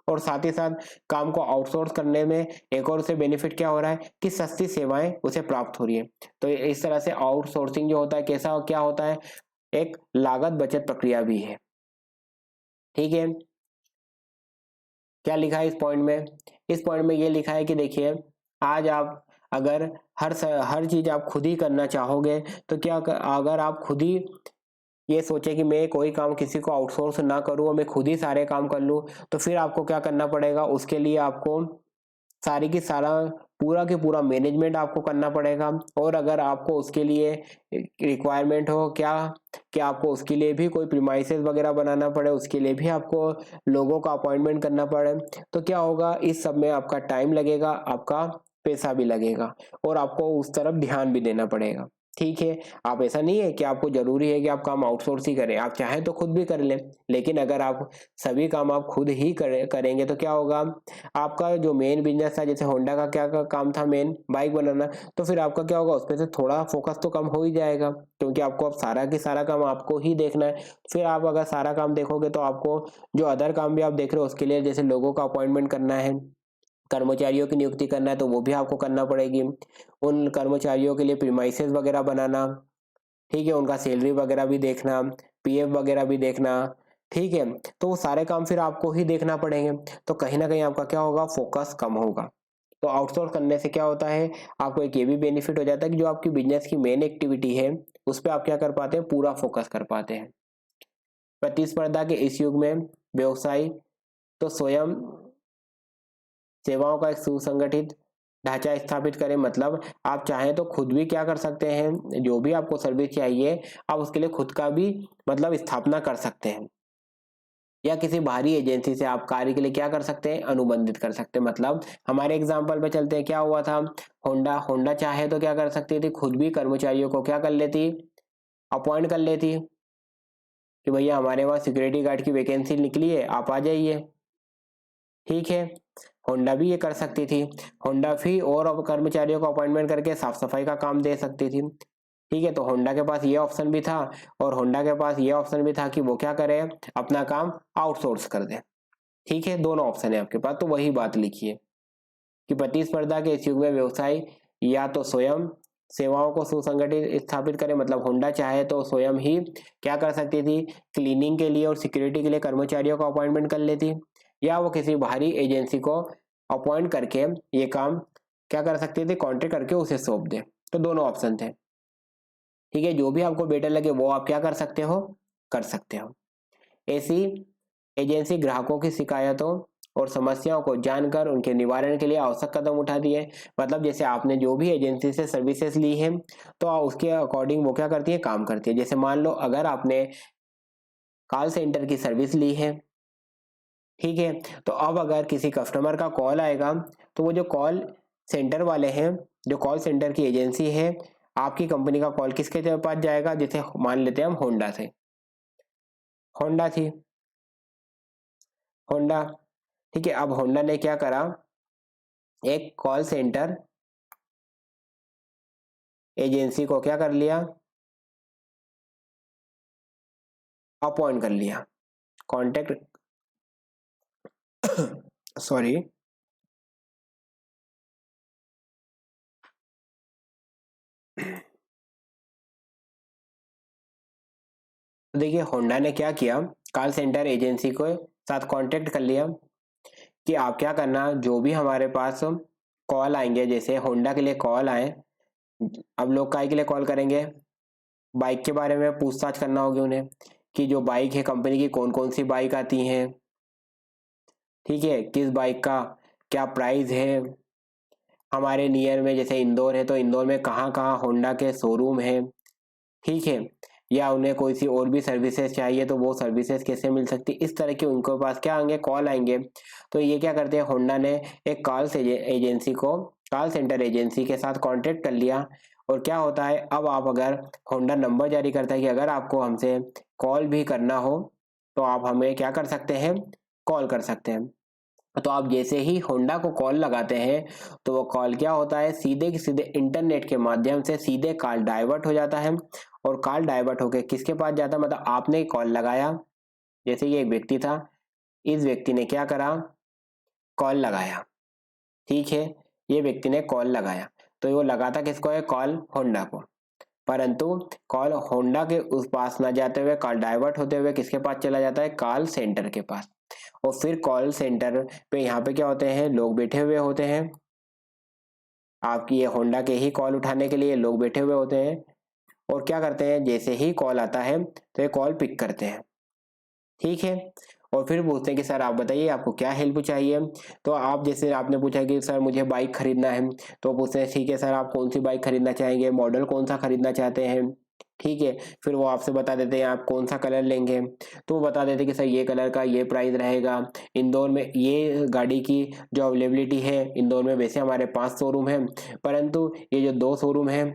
और साथ ही साथ काम को आउटसोर्स करने में एक और उसे बेनिफिट क्या हो रहा है कि सस्ती सेवाएं उसे प्राप्त हो रही है। तो इस तरह से आउटसोर्सिंग जो होता है कैसा क्या होता है? एक लागत बचत प्रक्रिया भी है। ठीक है, क्या लिखा है इस पॉइंट में? इस पॉइंट में ये लिखा है कि देखिए, आज आप अगर हर चीज आप खुद ही करना चाहोगे तो क्या अगर आप खुद ही ये सोचे कि मैं कोई काम किसी को आउटसोर्स ना करूं और मैं खुद ही सारे काम कर लूं, तो फिर आपको क्या करना पड़ेगा? उसके लिए आपको सारी की सारा पूरा के पूरा मैनेजमेंट आपको करना पड़ेगा। और अगर आपको उसके लिए रिक्वायरमेंट हो क्या कि आपको उसके लिए भी कोई प्रीमाइसेस वगैरह बनाना पड़े, उसके लिए भी आपको लोगों का अपॉइंटमेंट करना पड़े, तो क्या होगा? इस सब में आपका टाइम लगेगा, आपका पैसा भी लगेगा, और आपको उस तरफ ध्यान भी देना पड़ेगा। ठीक है, आप ऐसा नहीं है कि आपको जरूरी है कि आप काम आउटसोर्स ही करें, आप चाहें तो खुद भी कर लें, लेकिन अगर आप सभी काम आप खुद ही करेंगे तो क्या होगा? आपका जो मेन बिजनेस था, जैसे होंडा का क्या काम था? मेन बाइक बनाना, तो फिर आपका क्या होगा? उसमें से थोड़ा फोकस तो कम हो ही जाएगा, क्योंकि आपको अब सारा की सारा काम आपको ही देखना है। फिर आप अगर सारा काम देखोगे तो आपको जो अदर काम भी आप देख रहे हो उसके लिए, जैसे लोगों का अपॉइंटमेंट करना है, कर्मचारियों की नियुक्ति करना है, तो वो भी आपको करना पड़ेगी। उन कर्मचारियों के लिए प्रीमाइसेस वगैरह बनाना, ठीक है, उनका सैलरी वगैरह भी देखना, पीएफ वगैरह भी देखना, ठीक है, तो वो सारे काम फिर आपको ही देखना पड़ेंगे। तो कहीं ना कहीं आपका क्या होगा? फोकस कम होगा। तो आउटसोर्स करने से क्या होता है? आपको एक ये भी बेनिफिट हो जाता है कि जो आपकी बिजनेस की मेन एक्टिविटी है उस पर आप क्या कर पाते हैं? पूरा फोकस कर पाते हैं। प्रतिस्पर्धा के इस युग में व्यवसाय तो स्वयं सेवाओं का एक सुसंगठित ढांचा स्थापित करें, मतलब आप चाहें तो खुद भी क्या कर सकते हैं? जो भी आपको सर्विस चाहिए आप उसके लिए खुद का भी मतलब स्थापना कर सकते हैं, या किसी बाहरी एजेंसी से आप कार्य के लिए क्या कर सकते हैं? अनुबंधित कर सकते हैं। मतलब हमारे एग्जांपल पे चलते हैं, क्या हुआ था? होंडा होंडा चाहे तो क्या कर सकती थी? खुद भी कर्मचारियों को क्या कर लेती? अपॉइंट कर लेती कि भैया हमारे वहाँ सिक्योरिटी गार्ड की वैकेंसी निकली है, आप आ जाइए। ठीक है, होंडा भी ये कर सकती थी। होंडा भी और कर्मचारियों को अपॉइंटमेंट करके साफ सफाई का काम दे सकती थी। ठीक है, तो होंडा के पास ये ऑप्शन भी था, और होंडा के पास ये ऑप्शन भी था कि वो क्या करे? अपना काम आउटसोर्स कर दे। ठीक है, दोनों ऑप्शन है आपके पास, तो वही बात लिखिए कि प्रतिस्पर्धा के इस युग में व्यवसाय या तो स्वयं सेवाओं को सुसंगठित स्थापित करे, मतलब होंडा चाहे तो स्वयं ही क्या कर सकती थी? क्लीनिंग के लिए और सिक्योरिटी के लिए कर्मचारियों को अपॉइंटमेंट कर लेती, या वो किसी बाहरी एजेंसी को अपॉइंट करके ये काम क्या कर सकती थी? कॉन्ट्रैक्ट करके उसे सौंप दे। तो दोनों ऑप्शन थे। ठीक है, जो भी आपको बेटर लगे वो आप क्या कर सकते हो? कर सकते हो। ऐसी एजेंसी ग्राहकों की शिकायतों और समस्याओं को जानकर उनके निवारण के लिए आवश्यक कदम उठा दिए। मतलब जैसे आपने जो भी एजेंसी से सर्विसेज ली है तो उसके अकॉर्डिंग वो क्या करती है, काम करती है। जैसे मान लो अगर आपने कॉल सेंटर की सर्विस ली है, ठीक है, तो अब अगर किसी कस्टमर का कॉल आएगा तो वो जो कॉल सेंटर वाले हैं, जो कॉल सेंटर की एजेंसी है, आपकी कंपनी का कॉल किसके पास जाएगा, जैसे मान लेते हैं हम होंडा से, होंडा थी, होंडा, ठीक है। अब होंडा ने क्या करा, एक कॉल सेंटर एजेंसी को क्या कर लिया, अपॉइंट कर लिया, कॉन्टेक्ट सॉरी, तो देखिए होंडा ने क्या किया, कॉल सेंटर एजेंसी को साथ कांटेक्ट कर लिया कि आप क्या करना, जो भी हमारे पास कॉल आएंगे, जैसे होंडा के लिए कॉल आए, अब लोग काय के लिए कॉल करेंगे, बाइक के बारे में पूछताछ करना होगी उन्हें कि जो बाइक है कंपनी की कौन कौन सी बाइक आती हैं, ठीक है, किस बाइक का क्या प्राइस है, हमारे नियर में जैसे इंदौर है तो इंदौर में कहाँ कहाँ होंडा के शोरूम है, ठीक है, या उन्हें कोई सी और भी सर्विसेज चाहिए तो वो सर्विसेज कैसे मिल सकती, इस तरह के उनके पास क्या आएंगे, कॉल आएंगे। तो ये क्या करते हैं, होंडा ने एक कॉल से एजेंसी को, कॉल सेंटर एजेंसी के साथ कांटेक्ट कर लिया। और क्या होता है, अब आप अगर, होंडा नंबर जारी करता है कि अगर आपको हमसे कॉल भी करना हो तो आप हमें क्या कर सकते हैं, कॉल कर सकते हैं। तो आप जैसे ही होंडा को कॉल लगाते हैं तो वो कॉल क्या होता है, सीधे के सीधे इंटरनेट के माध्यम से सीधे कॉल डाइवर्ट हो जाता है। और कॉल डाइवर्ट होके किसके पास जाता है, मतलब आपने कॉल लगाया, जैसे ये एक व्यक्ति था, इस व्यक्ति ने क्या करा, कॉल लगाया, ठीक है, ये व्यक्ति ने कॉल लगाया, तो वो लगाता किसको है, कॉल होंडा को। परंतु कॉल होंडा के उस पास ना जाते हुए कॉल डाइवर्ट होते हुए किसके पास चला जाता है, कॉल सेंटर के पास। और फिर कॉल सेंटर पे यहाँ पे क्या होते हैं, लोग बैठे हुए होते हैं, आपकी ये होंडा के ही कॉल उठाने के लिए लोग बैठे हुए होते हैं। और क्या करते हैं, जैसे ही कॉल आता है तो ये कॉल पिक करते हैं, ठीक है। और फिर पूछते हैं कि सर आप बताइए आपको क्या हेल्प चाहिए। तो आप, जैसे आपने पूछा कि सर मुझे बाइक खरीदना है, तो पूछते हैं ठीक है सर आप कौन सी बाइक खरीदना चाहेंगे, मॉडल कौन सा खरीदना चाहते हैं, ठीक है। फिर वो आपसे बता देते हैं आप कौन सा कलर लेंगे, तो वो बता देते हैं कि सर ये कलर का ये प्राइस रहेगा, इंदौर में ये गाड़ी की जो अवेलेबिलिटी है, इंदौर में वैसे हमारे 5 शोरूम है, परंतु ये जो 2 शोरूम है,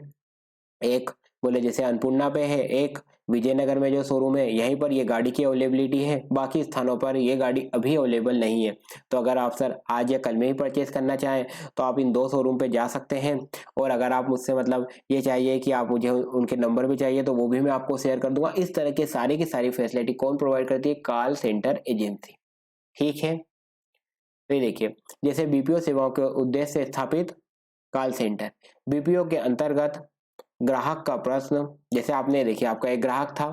एक बोले जैसे अन्नपूर्णा पे है, एक विजयनगर में जो शोरूम है यहीं पर ये गाड़ी की अवेलेबिलिटी है, बाकी स्थानों पर ये गाड़ी अभी अवेलेबल नहीं है। तो अगर आप सर आज या कल में ही परचेज करना चाहें तो आप इन 2 शोरूम पे जा सकते हैं। और अगर आप मुझसे मतलब ये चाहिए कि आप मुझे उनके नंबर भी चाहिए तो वो भी मैं आपको शेयर कर दूंगा। इस तरह के सारी की सारी फैसिलिटी कौन प्रोवाइड करती है, कॉल सेंटर एजेंसी, ठीक है। तो ये देखिए, जैसे बीपीओ सेवाओं के उद्देश्य से स्थापित कॉल सेंटर, बीपीओ के अंतर्गत ग्राहक का प्रश्न, जैसे आपने देखिए आपका एक ग्राहक था,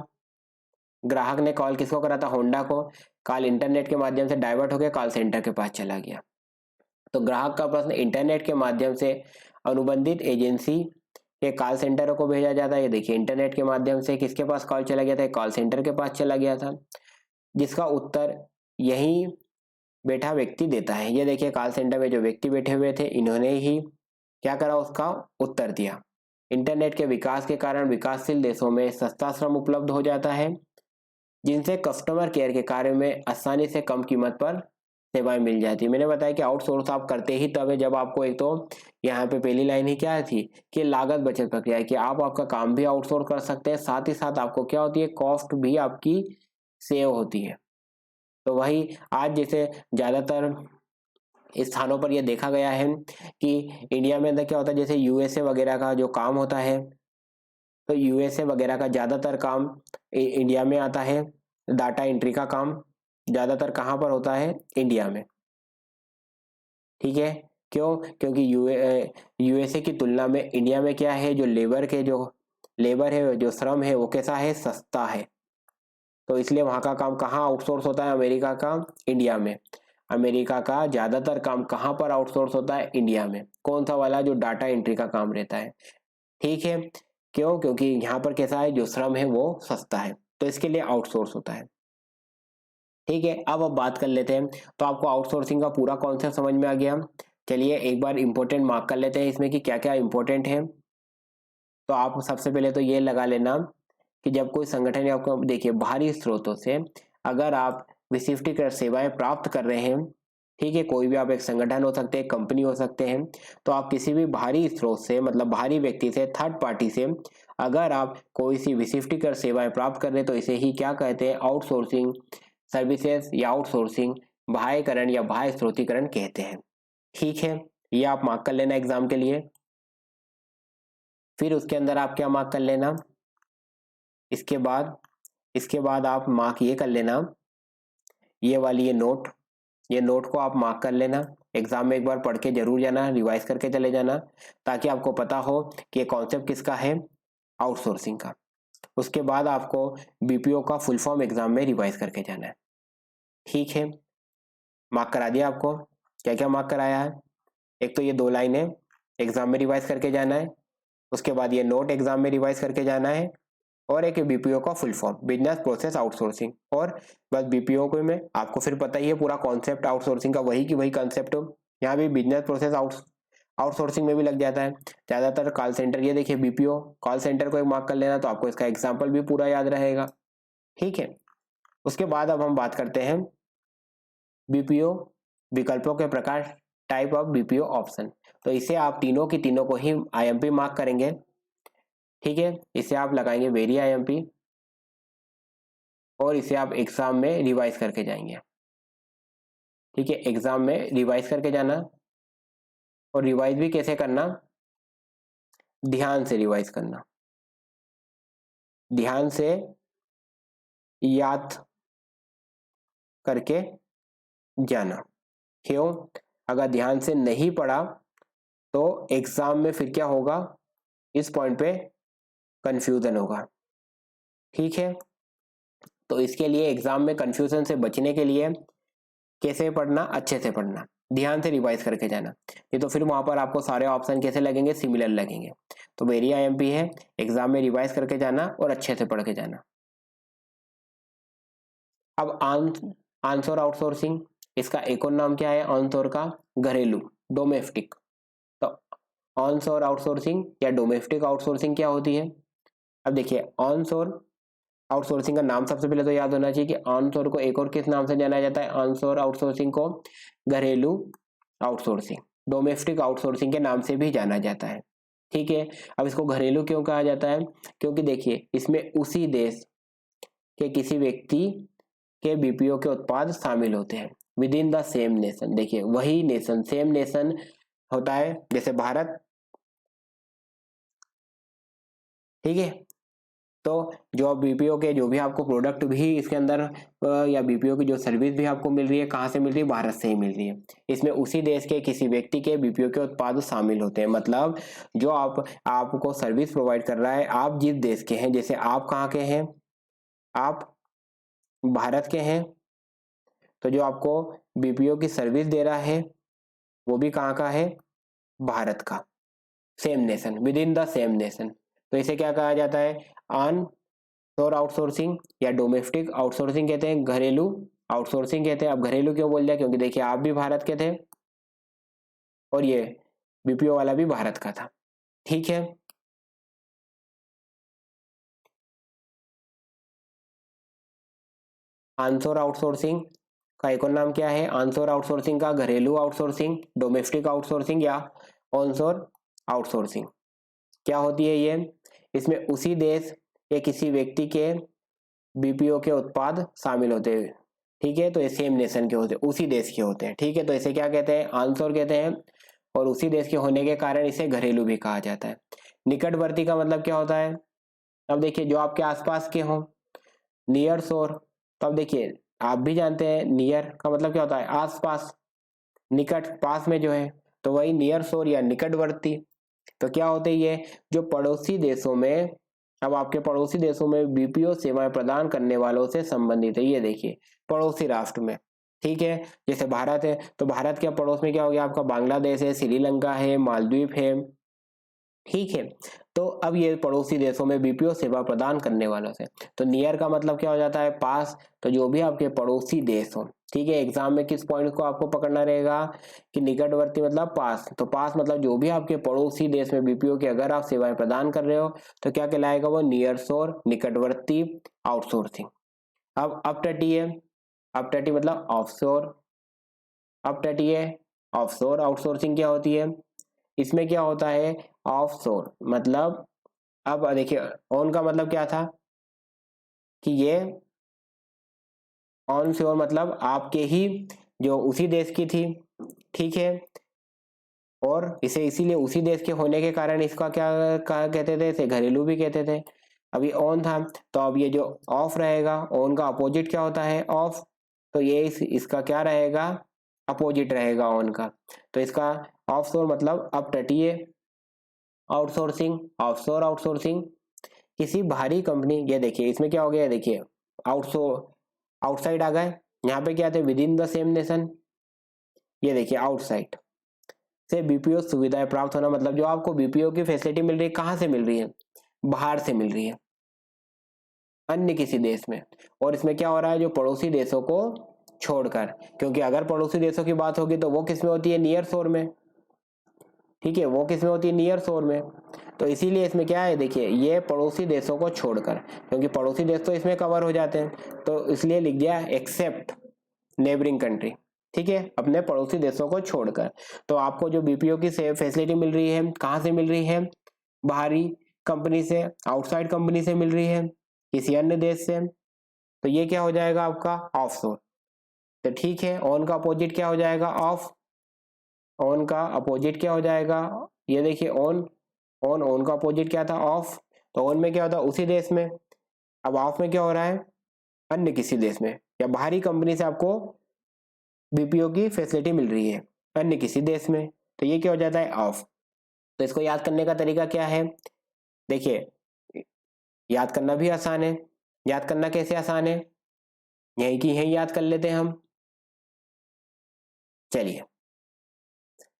ग्राहक ने कॉल किसको करा था, होंडा को, कॉल इंटरनेट के माध्यम से डाइवर्ट होकर कॉल सेंटर के पास चला गया। तो ग्राहक का प्रश्न इंटरनेट के माध्यम से अनुबंधित एजेंसी के कॉल सेंटर को भेजा जाता है। ये देखिए इंटरनेट के माध्यम से किसके पास कॉल चला गया था, कॉल सेंटर के पास चला गया था, जिसका उत्तर यही बैठा व्यक्ति देता है। ये देखिए कॉल सेंटर में जो व्यक्ति बैठे हुए थे इन्होंने ही क्या करा, उसका उत्तर दिया। इंटरनेट के विकास के कारण विकासशील देशों में सस्ता श्रम उपलब्ध हो जाता है, जिनसे कस्टमर केयर के कार्य में आसानी से कम कीमत पर सेवाएं मिल जाती है। मैंने बताया कि आउटसोर्स आप करते ही तब है जब आपको, एक तो यहाँ पे पहली लाइन ही क्या थी कि लागत बचत प्रक्रिया है, कि आप आपका काम भी आउटसोर्स कर सकते हैं, साथ ही साथ आपको क्या होती है, कॉस्ट भी आपकी सेव होती है। तो वही आज जैसे ज्यादातर स्थानों पर यह देखा गया है कि इंडिया में अंदर क्या होता है, जैसे यूएसए वगैरह का जो काम होता है, तो यूएसए वगैरह का ज्यादातर काम इंडिया में आता है। डाटा एंट्री का काम ज्यादातर कहाँ पर होता है, इंडिया में, ठीक है। क्यों, क्योंकि यूएसए की तुलना में इंडिया में क्या है, जो लेबर है, जो श्रम है वो कैसा है, सस्ता है। तो इसलिए वहां का काम कहाँ आउटसोर्स होता है, अमेरिका का, इंडिया में। अमेरिका का ज्यादातर काम कहाँ पर आउटसोर्स होता है, इंडिया में। कौन सा वाला, जो डाटा एंट्री का काम रहता है, ठीक है। क्यों, क्योंकि यहाँ पर कैसा है, जो श्रम है वो सस्ता है, तो इसके लिए आउटसोर्स होता है। ठीक है, अब बात कर लेते हैं। तो आपको आउटसोर्सिंग का पूरा कॉन्सेप्ट समझ में आ गया। चलिए एक बार इंपॉर्टेंट मार्क कर लेते हैं इसमें कि क्या क्या इंपॉर्टेंट है। तो आप सबसे पहले तो ये लगा लेना कि जब कोई संगठन या आपको देखिए बाहरी स्रोतों से अगर आप विशिष्टीकृत सेवाएं प्राप्त कर रहे हैं, ठीक है, कोई भी आप एक संगठन हो सकते हैं, कंपनी हो सकते हैं, तो आप किसी भी बाहरी स्रोत से मतलब बाहरी व्यक्ति से, थर्ड पार्टी से अगर आप कोई सी विशिष्टीकृत सेवाएं प्राप्त कर रहे हैं तो इसे ही क्या कहते हैं, आउटसोर्सिंग सर्विसेज या आउटसोर्सिंग बाह्यकरण या बाह्य स्रोतीकरण कहते हैं। ठीक है, ये आप मार्क कर लेना एग्जाम के लिए। फिर उसके अंदर आप क्या मार्क कर लेना, इसके बाद आप मार्क ये कर लेना, ये वाली ये नोट को आप मार्क कर लेना। एग्जाम में एक बार पढ़ के जरूर जाना, रिवाइज करके चले जाना, ताकि आपको पता हो कि ये कॉन्सेप्ट किसका है, आउटसोर्सिंग का। उसके बाद आपको बीपीओ का फुल फॉर्म एग्जाम में रिवाइज करके जाना है। ठीक है, मार्क करा दिया आपको। क्या क्या मार्क कराया है, एक तो ये 2 लाइनें एग्जाम में रिवाइज करके जाना है, उसके बाद ये नोट एग्जाम में रिवाइज करके जाना है, और एक बीपीओ का full form business process outsourcing. और बस बीपीओ को में आपको फिर पता ही है पूरा कॉन्सेप्ट आउटसोर्सिंग का, वही की वही कॉन्सेप्ट हो। यहाँ भी बिजनेस प्रोसेस आउटसोर्सिंग में भी लग जाता है ज्यादातर। कॉल सेंटर, ये देखिए बीपीओ कॉल सेंटर को एक मार्क कर लेना, तो आपको इसका एग्जाम्पल भी पूरा याद रहेगा। ठीक है, उसके बाद अब हम बात करते हैं बीपीओ विकल्पों के प्रकार, टाइप ऑफ बीपीओ ऑप्शन। तो इसे आप तीनों की तीनों को ही आईएमपी मार्क करेंगे। ठीक है, इसे आप लगाएंगे वेरी आईएमपी, और इसे आप एग्जाम में रिवाइज करके जाएंगे। ठीक है, एग्जाम में रिवाइज करके जाना, और रिवाइज भी कैसे करना, ध्यान से रिवाइज करना, ध्यान से याद करके जाना। क्यों, अगर ध्यान से नहीं पढ़ा तो एग्जाम में फिर क्या होगा, इस पॉइंट पे कंफ्यूजन होगा। ठीक है, तो इसके लिए एग्जाम में कंफ्यूजन से बचने के लिए कैसे पढ़ना, अच्छे से पढ़ना, ध्यान से रिवाइज करके जाना। ये तो फिर वहां पर आपको सारे ऑप्शन कैसे लगेंगे, सिमिलर लगेंगे। तो वेरी आईएमपी है, एग्जाम में रिवाइज करके जाना और अच्छे से पढ़ के जाना। अब आंसर आउटसोर्सिंग, इसका एक और नाम क्या है आंसर का, घरेलू, डोमेस्टिक। तो ऑनशोर आउटसोर्सिंग या डोमेस्टिक आउटसोर्सिंग क्या होती है। अब देखिए ऑनशोर आउटसोर्सिंग का नाम सबसे पहले तो याद होना चाहिए कि ऑनशोर को एक और किस नाम से जाना जाता है, ऑनशोर आउटसोर्सिंग को घरेलू आउटसोर्सिंग, डोमेस्टिक आउटसोर्सिंग के नाम से भी जाना जाता है। ठीक है, अब इसको घरेलू क्यों कहा जाता है, क्योंकि देखिए इसमें उसी देश के किसी व्यक्ति के बीपीओ के उत्पाद शामिल होते हैं with in the same nation. देखिए वही नेशन, सेम नेशन होता है, जैसे भारत। ठीक है, तो जो बीपीओ के जो भी आपको प्रोडक्ट भी इसके अंदर या बीपीओ की जो सर्विस भी आपको मिल रही है, कहाँ से मिल रही है, भारत से ही मिल रही है। इसमें उसी देश के किसी व्यक्ति के बीपीओ के उत्पाद शामिल होते हैं। मतलब जो आपको सर्विस प्रोवाइड कर रहा है, आप जिस देश के हैं, जैसे आप कहाँ के हैं, आप भारत के हैं, तो जो आपको बीपीओ की सर्विस दे रहा है वो भी कहाँ का है, भारत का, same nation, with in the same nation. तो इसे क्या कहा जाता है, ऑन शोर आउटसोर्सिंग या डोमेस्टिक आउटसोर्सिंग कहते हैं, घरेलू आउटसोर्सिंग कहते हैं। अब घरेलू क्यों बोल दिया, क्योंकि देखिए आप भी भारत के थे और ये बीपीओ वाला भी भारत का था। ठीक है, आंसर आउटसोर्सिंग का एक और नाम क्या है, आंसर आउटसोर्सिंग का घरेलू आउटसोर्सिंग, डोमेस्टिक आउटसोर्सिंग या ऑनशोर आउटसोर्सिंग। क्या होती है ये, इसमें उसी देश के किसी व्यक्ति के बीपीओ के उत्पाद शामिल होते हैं। ठीक है, तो ये सेम नेशन के होते हैं, उसी देश के होते हैं। ठीक है, तो इसे क्या कहते हैं, आंसर कहते हैं, और उसी देश के होने के कारण इसे घरेलू भी कहा जाता है। निकटवर्ती का मतलब क्या होता है, अब देखिए जो आपके आसपास के हों, नियर शोर। तो अब देखिए आप भी जानते हैं नियर का मतलब क्या होता है, आसपास, निकट, पास में जो है, तो वही नियर शोर या निकटवर्ती। तो क्या होते हैं ये, जो पड़ोसी देशों में, अब आपके पड़ोसी देशों में बीपीओ सेवाएं प्रदान करने वालों से संबंधित है। ये देखिए पड़ोसी राष्ट्र में। ठीक है, जैसे भारत है तो भारत के पड़ोस में क्या हो गया आपका, बांग्लादेश है, श्रीलंका है, मालदीव है, ठीक है। तो अब ये पड़ोसी देशों में बीपीओ सेवा प्रदान करने वालों से, तो नियर का मतलब क्या हो जाता है, पास। तो जो भी आपके पड़ोसी देश हो, ठीक है, एग्जाम में किस पॉइंट को आपको पकड़ना रहेगा कि निकटवर्ती मतलब पास, तो पास मतलब जो भी आपके पड़ोसी देश में बीपीओ की अगर आप सेवाएं प्रदान कर रहे हो तो क्या कहलाएगा वो, नियर शोर, निकटवर्ती आउटसोर्सिंग। अब अपतटीय, अपतटीय मतलब ऑफशोर, अपतटीय ऑफशोर आउटसोर्सिंग क्या होती है, इसमें क्या होता है, ऑफशोर मतलब, अब देखिए ऑन का मतलब क्या था कि ये ऑन श्योर मतलब आपके ही जो उसी देश की थी, ठीक है, और इसे इसीलिए उसी देश के होने के कारण इसका क्या कहते थे, इसे घरेलू भी कहते थे। अभी ऑन था, तो अब ये जो ऑफ रहेगा, ऑन का अपोजिट क्या होता है, ऑफ, तो ये इसका क्या रहेगा, अपोजिट रहेगा ऑन का। तो इसका ऑफशोर मतलब अपतटीय आउटसोर्सिंग, ऑफशोर आउटसोर्सिंग। किसी बाहरी कंपनी, ये देखिए इसमें क्या हो गया, देखिए आउटसोर, आउटसाइड आ गए, यहाँ पे क्या थे, with in the same nation, ये देखिए आउटसाइड से बीपीओ सुविधाएं प्राप्त होना, मतलब जो आपको बीपीओ की फैसिलिटी मिल रही है कहाँ से मिल रही है, बाहर से मिल रही है, अन्य किसी देश में। और इसमें क्या हो रहा है, जो पड़ोसी देशों को छोड़कर, क्योंकि अगर पड़ोसी देशों की बात होगी तो वो किस में होती है, नियर शोर में, ठीक है, वो किस में होती है, नियर शोर में। तो इसीलिए इसमें क्या है, देखिए ये पड़ोसी देशों को छोड़कर, क्योंकि पड़ोसी देश तो इसमें कवर हो जाते हैं, तो इसलिए लिख दिया एक्सेप्ट नेबरिंग कंट्री, ठीक है, अपने पड़ोसी देशों को छोड़कर। तो आपको जो बीपीओ की फैसिलिटी मिल रही है कहाँ से मिल रही है, बाहरी कंपनी से, आउटसाइड कंपनी से मिल रही है, किसी अन्य देश से, तो ये क्या हो जाएगा आपका ऑफशोर। तो ठीक है, ऑन का अपोजिट क्या हो जाएगा, ऑफ, ऑन का अपोजिट क्या हो जाएगा, ये देखिए ऑन, ऑन, ऑन का अपोजिट क्या था, ऑफ। तो ऑन में क्या होता है, उसी देश में, अब ऑफ में क्या हो रहा है, अन्य किसी देश में, या बाहरी कंपनी से आपको बीपीओ की फैसिलिटी मिल रही है अन्य किसी देश में, तो ये क्या हो जाता है, ऑफ। तो इसको याद करने का तरीका क्या है, देखिए याद करना भी आसान है, याद करना कैसे आसान है, यही की यही याद कर लेते हैं हम। चलिए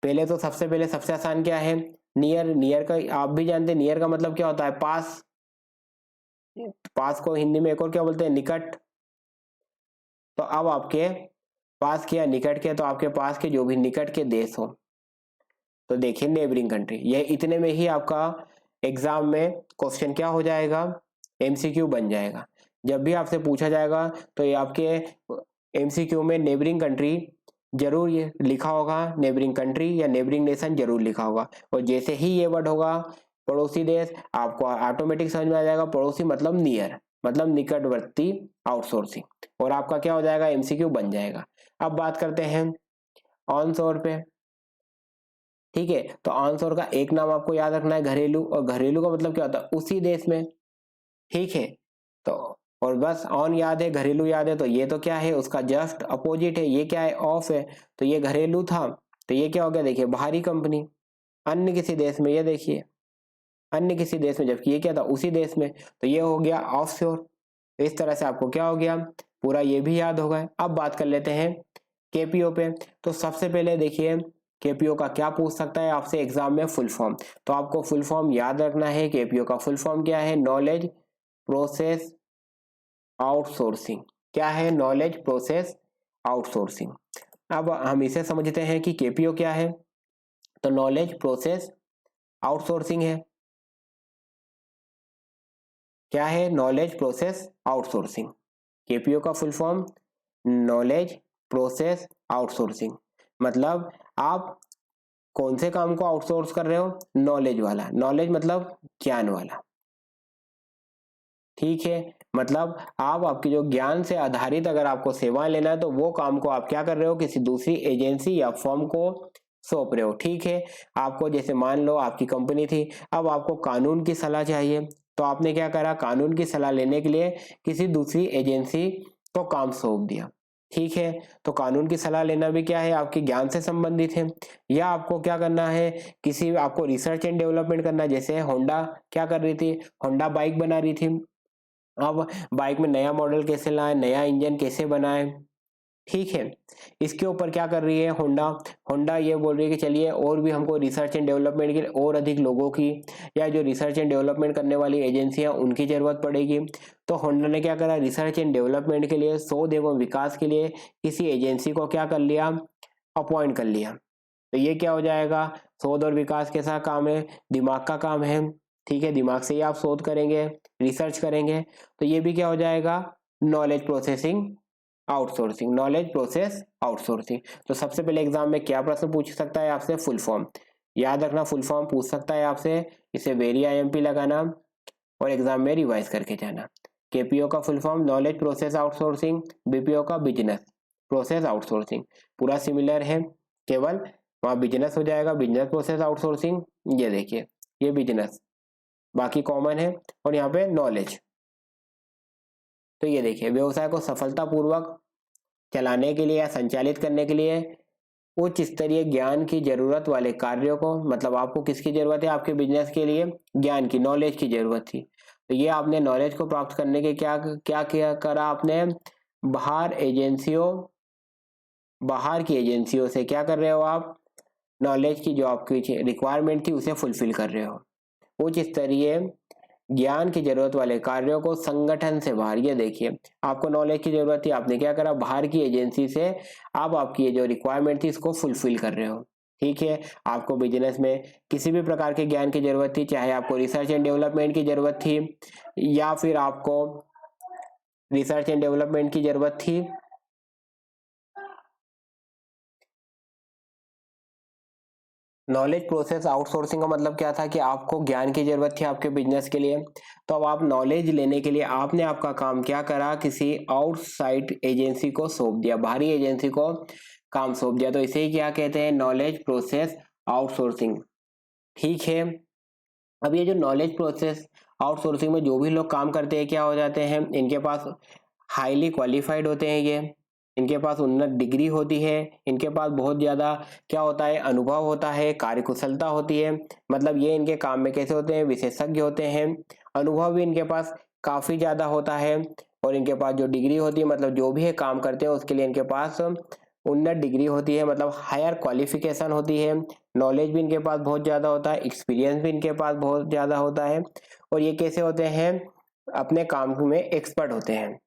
पहले तो सबसे पहले सबसे आसान क्या है, नियर, नियर का आप भी जानते हैं, नियर का मतलब क्या होता है, पास, पास को हिंदी में एक और क्या बोलते हैं, निकट। तो अब आपके पास के या निकट के, तो आपके पास के जो भी निकट के देश हो, तो देखिए नेबरिंग कंट्री, ये इतने में ही आपका एग्जाम में क्वेश्चन क्या हो जाएगा, एमसीक्यू बन जाएगा। जब भी आपसे पूछा जाएगा तो ये आपके एमसीक्यू में नेबरिंग कंट्री जरूर ये लिखा होगा, नेबरिंग कंट्री या नेबरिंग नेशन जरूर लिखा होगा। और जैसे ही ये वर्ड होगा पड़ोसी देश, आपको ऑटोमेटिक समझ में आ जाएगा पड़ोसी मतलब नियर, मतलब निकटवर्ती आउटसोर्सिंग, और आपका क्या हो जाएगा, एमसीक्यू बन जाएगा। अब बात करते हैं ऑन शोर पे, ठीक है, तो आंसर का एक नाम आपको याद रखना है, घरेलू, और घरेलू का मतलब क्या होता है, उसी देश में, ठीक है। तो और बस ऑन याद है, घरेलू याद है, तो ये तो क्या है, उसका जस्ट अपोजिट है, ये क्या है, ऑफ है। तो ये घरेलू था, तो ये क्या हो गया, देखिए बाहरी कंपनी, अन्य किसी देश में, ये देखिए अन्य किसी देश में, जबकि ये क्या था, उसी देश में, तो ये हो गया ऑफ श्योर। तो इस तरह से आपको क्या हो गया, पूरा ये भी याद हो गया। अब बात कर लेते हैं केपीओ पे। तो सबसे पहले देखिए केपीओ का क्या पूछ सकता है आपसे एग्जाम में, फुल फॉर्म। तो आपको फुल फॉर्म याद रखना है, केपीओ का फुल फॉर्म क्या है, नॉलेज प्रोसेस आउटसोर्सिंग। क्या है, नॉलेज प्रोसेस आउटसोर्सिंग। अब हम इसे समझते हैं कि केपीओ क्या है, तो नॉलेज प्रोसेस आउटसोर्सिंग है। क्या है, नॉलेज प्रोसेस आउटसोर्सिंग, केपीओ का full form knowledge process outsourcing. मतलब आप कौन से काम को आउटसोर्स कर रहे हो, नॉलेज वाला, नॉलेज मतलब ज्ञान वाला, ठीक है, मतलब आप आपके जो ज्ञान से आधारित अगर आपको सेवाएं लेना है तो वो काम को आप क्या कर रहे हो, किसी दूसरी एजेंसी या फर्म को सौंप रहे हो, ठीक है। आपको जैसे मान लो आपकी कंपनी थी, अब आपको कानून की सलाह चाहिए, तो आपने क्या करा, कानून की सलाह लेने के लिए किसी दूसरी एजेंसी को काम सौंप दिया, ठीक है। तो कानून की सलाह लेना भी क्या है, आपके ज्ञान से संबंधित है। या आपको क्या करना है, किसी आपको रिसर्च एंड डेवलपमेंट करना है, जैसे होंडा क्या कर रही थी, होंडा बाइक बना रही थी, अब बाइक में नया मॉडल कैसे लाए, नया इंजन कैसे बनाए, ठीक है। इसके ऊपर क्या कर रही है होंडा, होंडा ये बोल रही है कि चलिए और भी हमको रिसर्च एंड डेवलपमेंट के लिए और अधिक लोगों की या जो रिसर्च एंड डेवलपमेंट करने वाली एजेंसियां उनकी जरूरत पड़ेगी। तो होंडा ने क्या करा, रिसर्च एंड डेवलपमेंट के लिए, शोध एवं विकास के लिए किसी एजेंसी को क्या कर लिया, अपॉइंट कर लिया। तो ये क्या हो जाएगा, शोध और विकास कैसा काम है, दिमाग का काम है। ठीक है, दिमाग से ही आप शोध करेंगे, रिसर्च करेंगे। तो ये भी क्या हो जाएगा, knowledge processing outsourcing, knowledge process outsourcing. तो सबसे पहले एग्जाम में क्या प्रश्न पूछ सकता है आपसे, फुल फॉर्म याद रखना, फुल फॉर्म पूछ सकता है आपसे, इसे वेरी आईएमपी लगाना और एग्जाम में रिवाइज करके जाना। केपीओ का full form knowledge process outsourcing, BPO का बिजनेस प्रोसेस आउटसोर्सिंग, पूरा सिमिलर है, केवल वहां बिजनेस हो जाएगा, बिजनेस प्रोसेस आउटसोर्सिंग। ये देखिए ये बिजनेस, बाकी कॉमन है, और यहाँ पे नॉलेज। तो ये देखिए व्यवसाय को सफलतापूर्वक चलाने के लिए या संचालित करने के लिए उच्च स्तरीय ज्ञान की जरूरत वाले कार्यों को, मतलब आपको किसकी जरूरत है, आपके बिजनेस के लिए ज्ञान की, नॉलेज की जरूरत थी। तो ये आपने नॉलेज को प्राप्त करने के क्या क्या क्या करा आपने, बाहर की एजेंसियों से क्या कर रहे हो आप, नॉलेज की जो आपकी रिक्वायरमेंट थी उसे फुलफिल कर रहे हो। उच्च स्तरीय ज्ञान की जरूरत वाले कार्यों को संगठन से बाहर, ये देखिए आपको नॉलेज की जरूरत थी, आपने क्या करा, बाहर की एजेंसी से आप आपकी ये जो रिक्वायरमेंट थी इसको फुलफिल कर रहे हो। ठीक है, आपको बिजनेस में किसी भी प्रकार के ज्ञान की जरूरत थी, चाहे आपको रिसर्च एंड डेवलपमेंट की जरूरत थी या फिर आपको रिसर्च एंड डेवलपमेंट की जरूरत थी, नॉलेज प्रोसेस आउटसोर्सिंग का मतलब क्या था कि आपको ज्ञान की जरूरत थी आपके बिजनेस के लिए। तो अब आप नॉलेज लेने के लिए आपने आपका काम क्या करा, किसी आउटसाइड एजेंसी को सौंप दिया, बाहरी एजेंसी को काम सौंप दिया। तो इसे ही क्या कहते हैं, नॉलेज प्रोसेस आउटसोर्सिंग। ठीक है, अब ये जो नॉलेज प्रोसेस आउटसोर्सिंग में जो भी लोग काम करते हैं क्या हो जाते हैं, इनके पास हाईली क्वालिफाइड होते हैं, ये इनके पास उन्नत डिग्री होती है, इनके पास बहुत ज्यादा क्या होता है, अनुभव होता है, कार्यकुशलता होती है। मतलब ये इनके काम में कैसे होते हैं, विशेषज्ञ होते हैं, अनुभव भी इनके पास काफी ज्यादा होता है, और इनके पास जो डिग्री होती है, मतलब जो भी है काम करते हैं उसके लिए इनके पास उन्नत डिग्री होती है, मतलब हायर क्वालिफिकेशन होती है, नॉलेज भी इनके पास बहुत ज्यादा होता है, एक्सपीरियंस भी इनके पास बहुत ज्यादा होता है, और ये कैसे होते हैं, अपने काम में एक्सपर्ट होते हैं।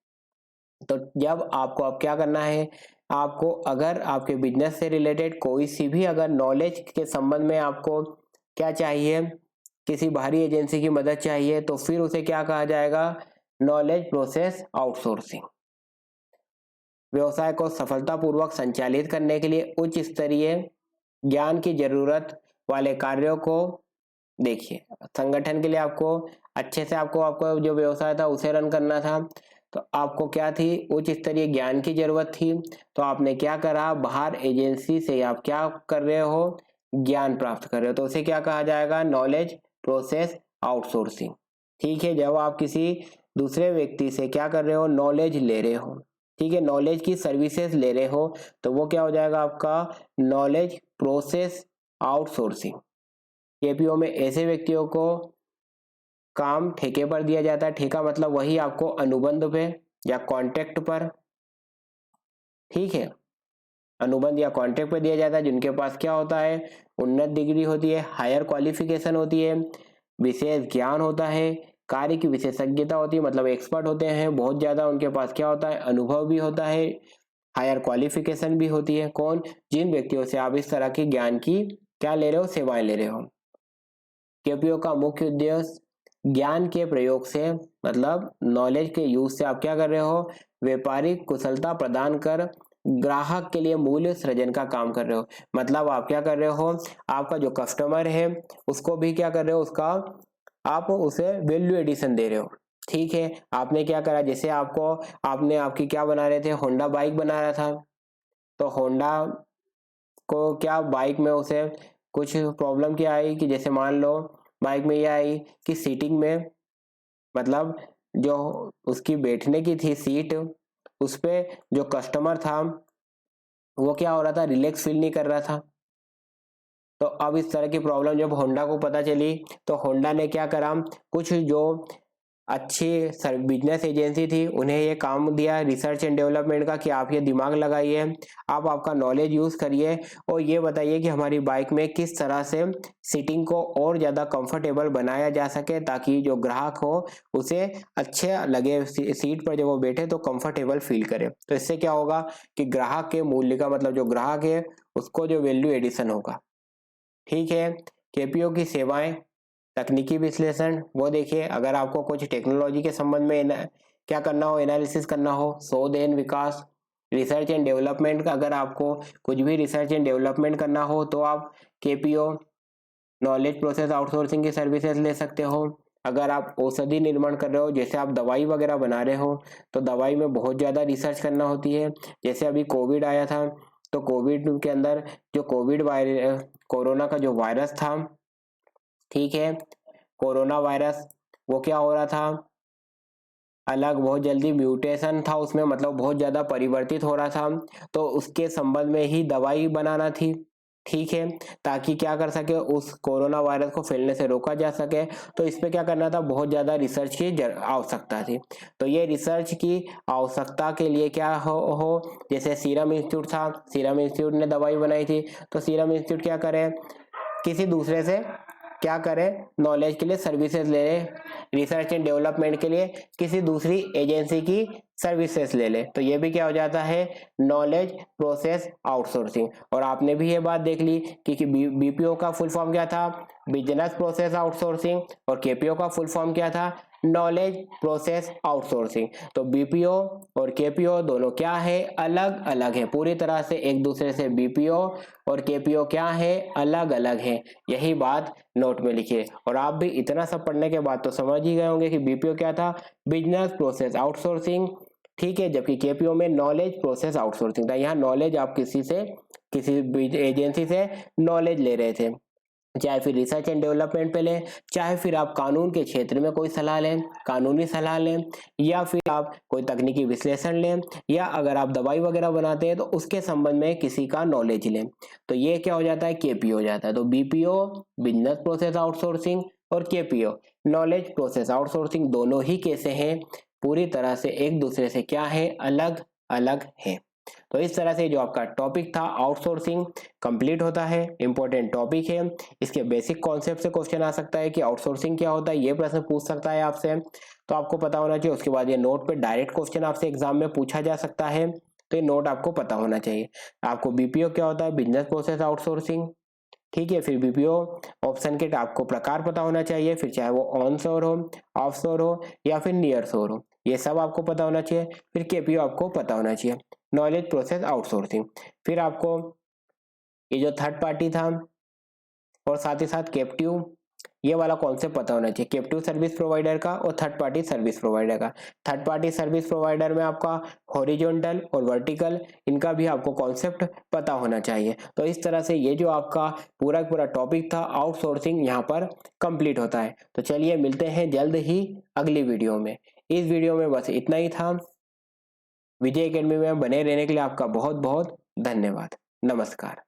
तो जब आपको अब क्या करना है, आपको अगर आपके बिजनेस से रिलेटेड कोई सी भी अगर नॉलेज के संबंध में आपको क्या चाहिए, किसी बाहरी एजेंसी की मदद चाहिए, तो फिर उसे क्या कहा जाएगा, नॉलेज प्रोसेस आउटसोर्सिंग। व्यवसाय को सफलतापूर्वक संचालित करने के लिए उच्च स्तरीय ज्ञान की जरूरत वाले कार्यों को, देखिए संगठन के लिए आपको अच्छे से आपको आपको जो व्यवसाय था उसे रन करना था, तो आपको क्या थी, उच्च स्तरीय ज्ञान की जरूरत थी। तो आपने क्या करा, बाहर एजेंसी से आप क्या कर रहे हो, ज्ञान प्राप्त कर रहे हो, तो उसे क्या कहा जाएगा, नॉलेज प्रोसेस आउटसोर्सिंग। ठीक है, जब आप किसी दूसरे व्यक्ति से क्या कर रहे हो, नॉलेज ले रहे हो, ठीक है, नॉलेज की सर्विसेज ले रहे हो, तो वो क्या हो जाएगा आपका, नॉलेज प्रोसेस आउटसोर्सिंग। केपीओ में ऐसे व्यक्तियों को काम ठेके पर दिया जाता है, ठेका मतलब वही आपको अनुबंध पे या कॉन्ट्रैक्ट पर, ठीक है, अनुबंध या कॉन्ट्रैक्ट पे दिया जाता है, जिनके पास क्या होता है, उन्नत डिग्री होती है, हायर क्वालिफिकेशन होती है, विशेष ज्ञान होता है, कार्य की विशेषज्ञता होती है, मतलब एक्सपर्ट होते हैं बहुत ज्यादा, उनके पास क्या होता है, अनुभव भी होता है, हायर क्वालिफिकेशन भी होती है। कौन, जिन व्यक्तियों से आप इस तरह की ज्ञान की क्या ले रहे हो, सेवाएं ले रहे हो। केपीओ का मुख्य उद्देश्य ज्ञान के प्रयोग से, मतलब नॉलेज के यूज से आप क्या कर रहे हो, व्यापारिक कुशलता प्रदान कर ग्राहक के लिए मूल्य सृजन का काम कर रहे हो। मतलब आप क्या कर रहे हो, आपका जो कस्टमर है उसको भी क्या कर रहे हो, उसका आप उसे वैल्यू एडिशन दे रहे हो। ठीक है, आपने क्या करा, जैसे आपको आपने आपकी क्या बना रहे थे, होंडा बाइक बना रहा था, तो होंडा को क्या बाइक में उसे कुछ प्रॉब्लम क्या आई कि जैसे मान लो बाइक में ये आई कि सीटिंग में, मतलब जो उसकी बैठने की थी सीट, उस पे जो कस्टमर था वो क्या हो रहा था, रिलैक्स फील नहीं कर रहा था। तो अब इस तरह की प्रॉब्लम जब होंडा को पता चली, तो होंडा ने क्या करा, कुछ जो अच्छी बिजनेस एजेंसी थी, उन्हें ये काम दिया रिसर्च एंड डेवलपमेंट का कि आप ये दिमाग लगाइए, आप आपका नॉलेज यूज़ करिए और ये बताइए कि हमारी बाइक में किस तरह से सीटिंग को और ज़्यादा कंफर्टेबल बनाया जा सके, ताकि जो ग्राहक हो उसे अच्छे लगे सीट पर जब वो बैठे तो कंफर्टेबल फील करे। तो इससे क्या होगा कि ग्राहक के मूल्य का मतलब जो ग्राहक है उसको जो वैल्यू एडिशन होगा। ठीक है, केपीओ की सेवाएं, तकनीकी विश्लेषण, वो देखिए अगर आपको कुछ टेक्नोलॉजी के संबंध में क्या करना हो, एनालिसिस करना हो, शोध एवं विकास, रिसर्च एंड डेवलपमेंट का अगर आपको कुछ भी रिसर्च एंड डेवलपमेंट करना हो तो आप केपीओ नॉलेज प्रोसेस आउटसोर्सिंग की सर्विसेज ले सकते हो। अगर आप औषधि निर्माण कर रहे हो, जैसे आप दवाई वगैरह बना रहे हो, तो दवाई में बहुत ज़्यादा रिसर्च करना होती है। जैसे अभी कोविड आया था, तो कोविड के अंदर जो कोरोना का जो वायरस था, ठीक है, कोरोना वायरस वो क्या हो रहा था, अलग बहुत जल्दी म्यूटेशन था उसमें, मतलब बहुत ज्यादा परिवर्तित हो रहा था, तो उसके संबंध में ही दवाई बनाना थी। ठीक है, ताकि क्या कर सके, उस कोरोना वायरस को फैलने से रोका जा सके। तो इस पे क्या करना था, बहुत ज्यादा रिसर्च की आवश्यकता थी। तो ये रिसर्च की आवश्यकता के लिए क्या हो जैसे सीरम इंस्टीट्यूट था, सीरम इंस्टीट्यूट ने दवाई बनाई थी, तो सीरम इंस्टीट्यूट क्या करे, किसी दूसरे से क्या करें, नॉलेज के लिए सर्विसेज ले ले, रिसर्च एंड डेवलपमेंट के लिए किसी दूसरी एजेंसी की सर्विसेज ले ले, तो ये भी क्या हो जाता है, नॉलेज प्रोसेस आउटसोर्सिंग। और आपने भी ये बात देख ली कि बीपीओ का फुल फॉर्म क्या था, बिजनेस प्रोसेस आउटसोर्सिंग, और केपीओ का फुल फॉर्म क्या था, नॉलेज प्रोसेस आउटसोर्सिंग। तो बीपीओ और केपीओ दोनों क्या है, अलग अलग है पूरी तरह से एक दूसरे से। बीपीओ और केपीओ क्या है, अलग अलग है, यही बात नोट में लिखिए। और आप भी इतना सब पढ़ने के बाद तो समझ ही गए होंगे कि बीपीओ क्या था, बिजनेस प्रोसेस आउटसोर्सिंग। ठीक है, जबकि केपीओ में नॉलेज प्रोसेस आउटसोर्सिंग था। यहाँ नॉलेज आप किसी एजेंसी से नॉलेज ले रहे थे, चाहे फिर रिसर्च एंड डेवलपमेंट पे लें, चाहे फिर आप कानून के क्षेत्र में कोई सलाह लें, कानूनी सलाह लें, या फिर आप कोई तकनीकी विश्लेषण लें, या अगर आप दवाई वगैरह बनाते हैं तो उसके संबंध में किसी का नॉलेज लें, तो ये क्या हो जाता है, केपीओ हो जाता है। तो बीपीओ बिजनेस प्रोसेस आउटसोर्सिंग और केपीओ नॉलेज प्रोसेस आउटसोर्सिंग दोनों ही कैसे हैं, पूरी तरह से एक दूसरे से क्या है, अलग अलग है। तो इस तरह से जो आपका टॉपिक था आउटसोर्सिंग कंप्लीट होता है। इंपॉर्टेंट टॉपिक है, इसके बेसिक कॉन्सेप्ट से क्वेश्चन आ सकता है कि आउटसोर्सिंग क्या होता है, ये प्रश्न पूछ सकता है आपसे, तो आपको पता होना चाहिए। उसके बाद ये नोट पे डायरेक्ट क्वेश्चन आपसे एग्जाम में पूछा जा सकता है, तो ये नोट आपको पता होना चाहिए। आपको बीपीओ क्या होता है, बिजनेस प्रोसेस आउटसोर्सिंग। ठीक है, फिर बीपीओ ऑप्शन के आपको प्रकार पता होना चाहिए, फिर चाहे वो ऑन शोर हो, ऑफ शोर हो, या फिर नियर शोर हो, ये सब आपको पता होना चाहिए। फिर केपीओ आपको पता होना चाहिए, नॉलेज प्रोसेस आउटसोर्सिंग। फिर आपको ये जो थर्ड पार्टी था और साथ ही साथ कैप्टिव, ये वाला कॉन्सेप्ट पता होना चाहिए, कैप्टिव सर्विस प्रोवाइडर का और थर्ड पार्टी सर्विस प्रोवाइडर का। थर्ड पार्टी सर्विस प्रोवाइडर में आपका हॉरिजॉन्टल और वर्टिकल, इनका भी आपको कॉन्सेप्ट पता होना चाहिए। तो इस तरह से ये जो आपका पूरा पूरा टॉपिक था आउटसोर्सिंग यहाँ पर कंप्लीट होता है। तो चलिए मिलते हैं जल्द ही अगली वीडियो में। इस वीडियो में बस इतना ही था। विजय एकेडमी में बने रहने के लिए आपका बहुत बहुत धन्यवाद। नमस्कार।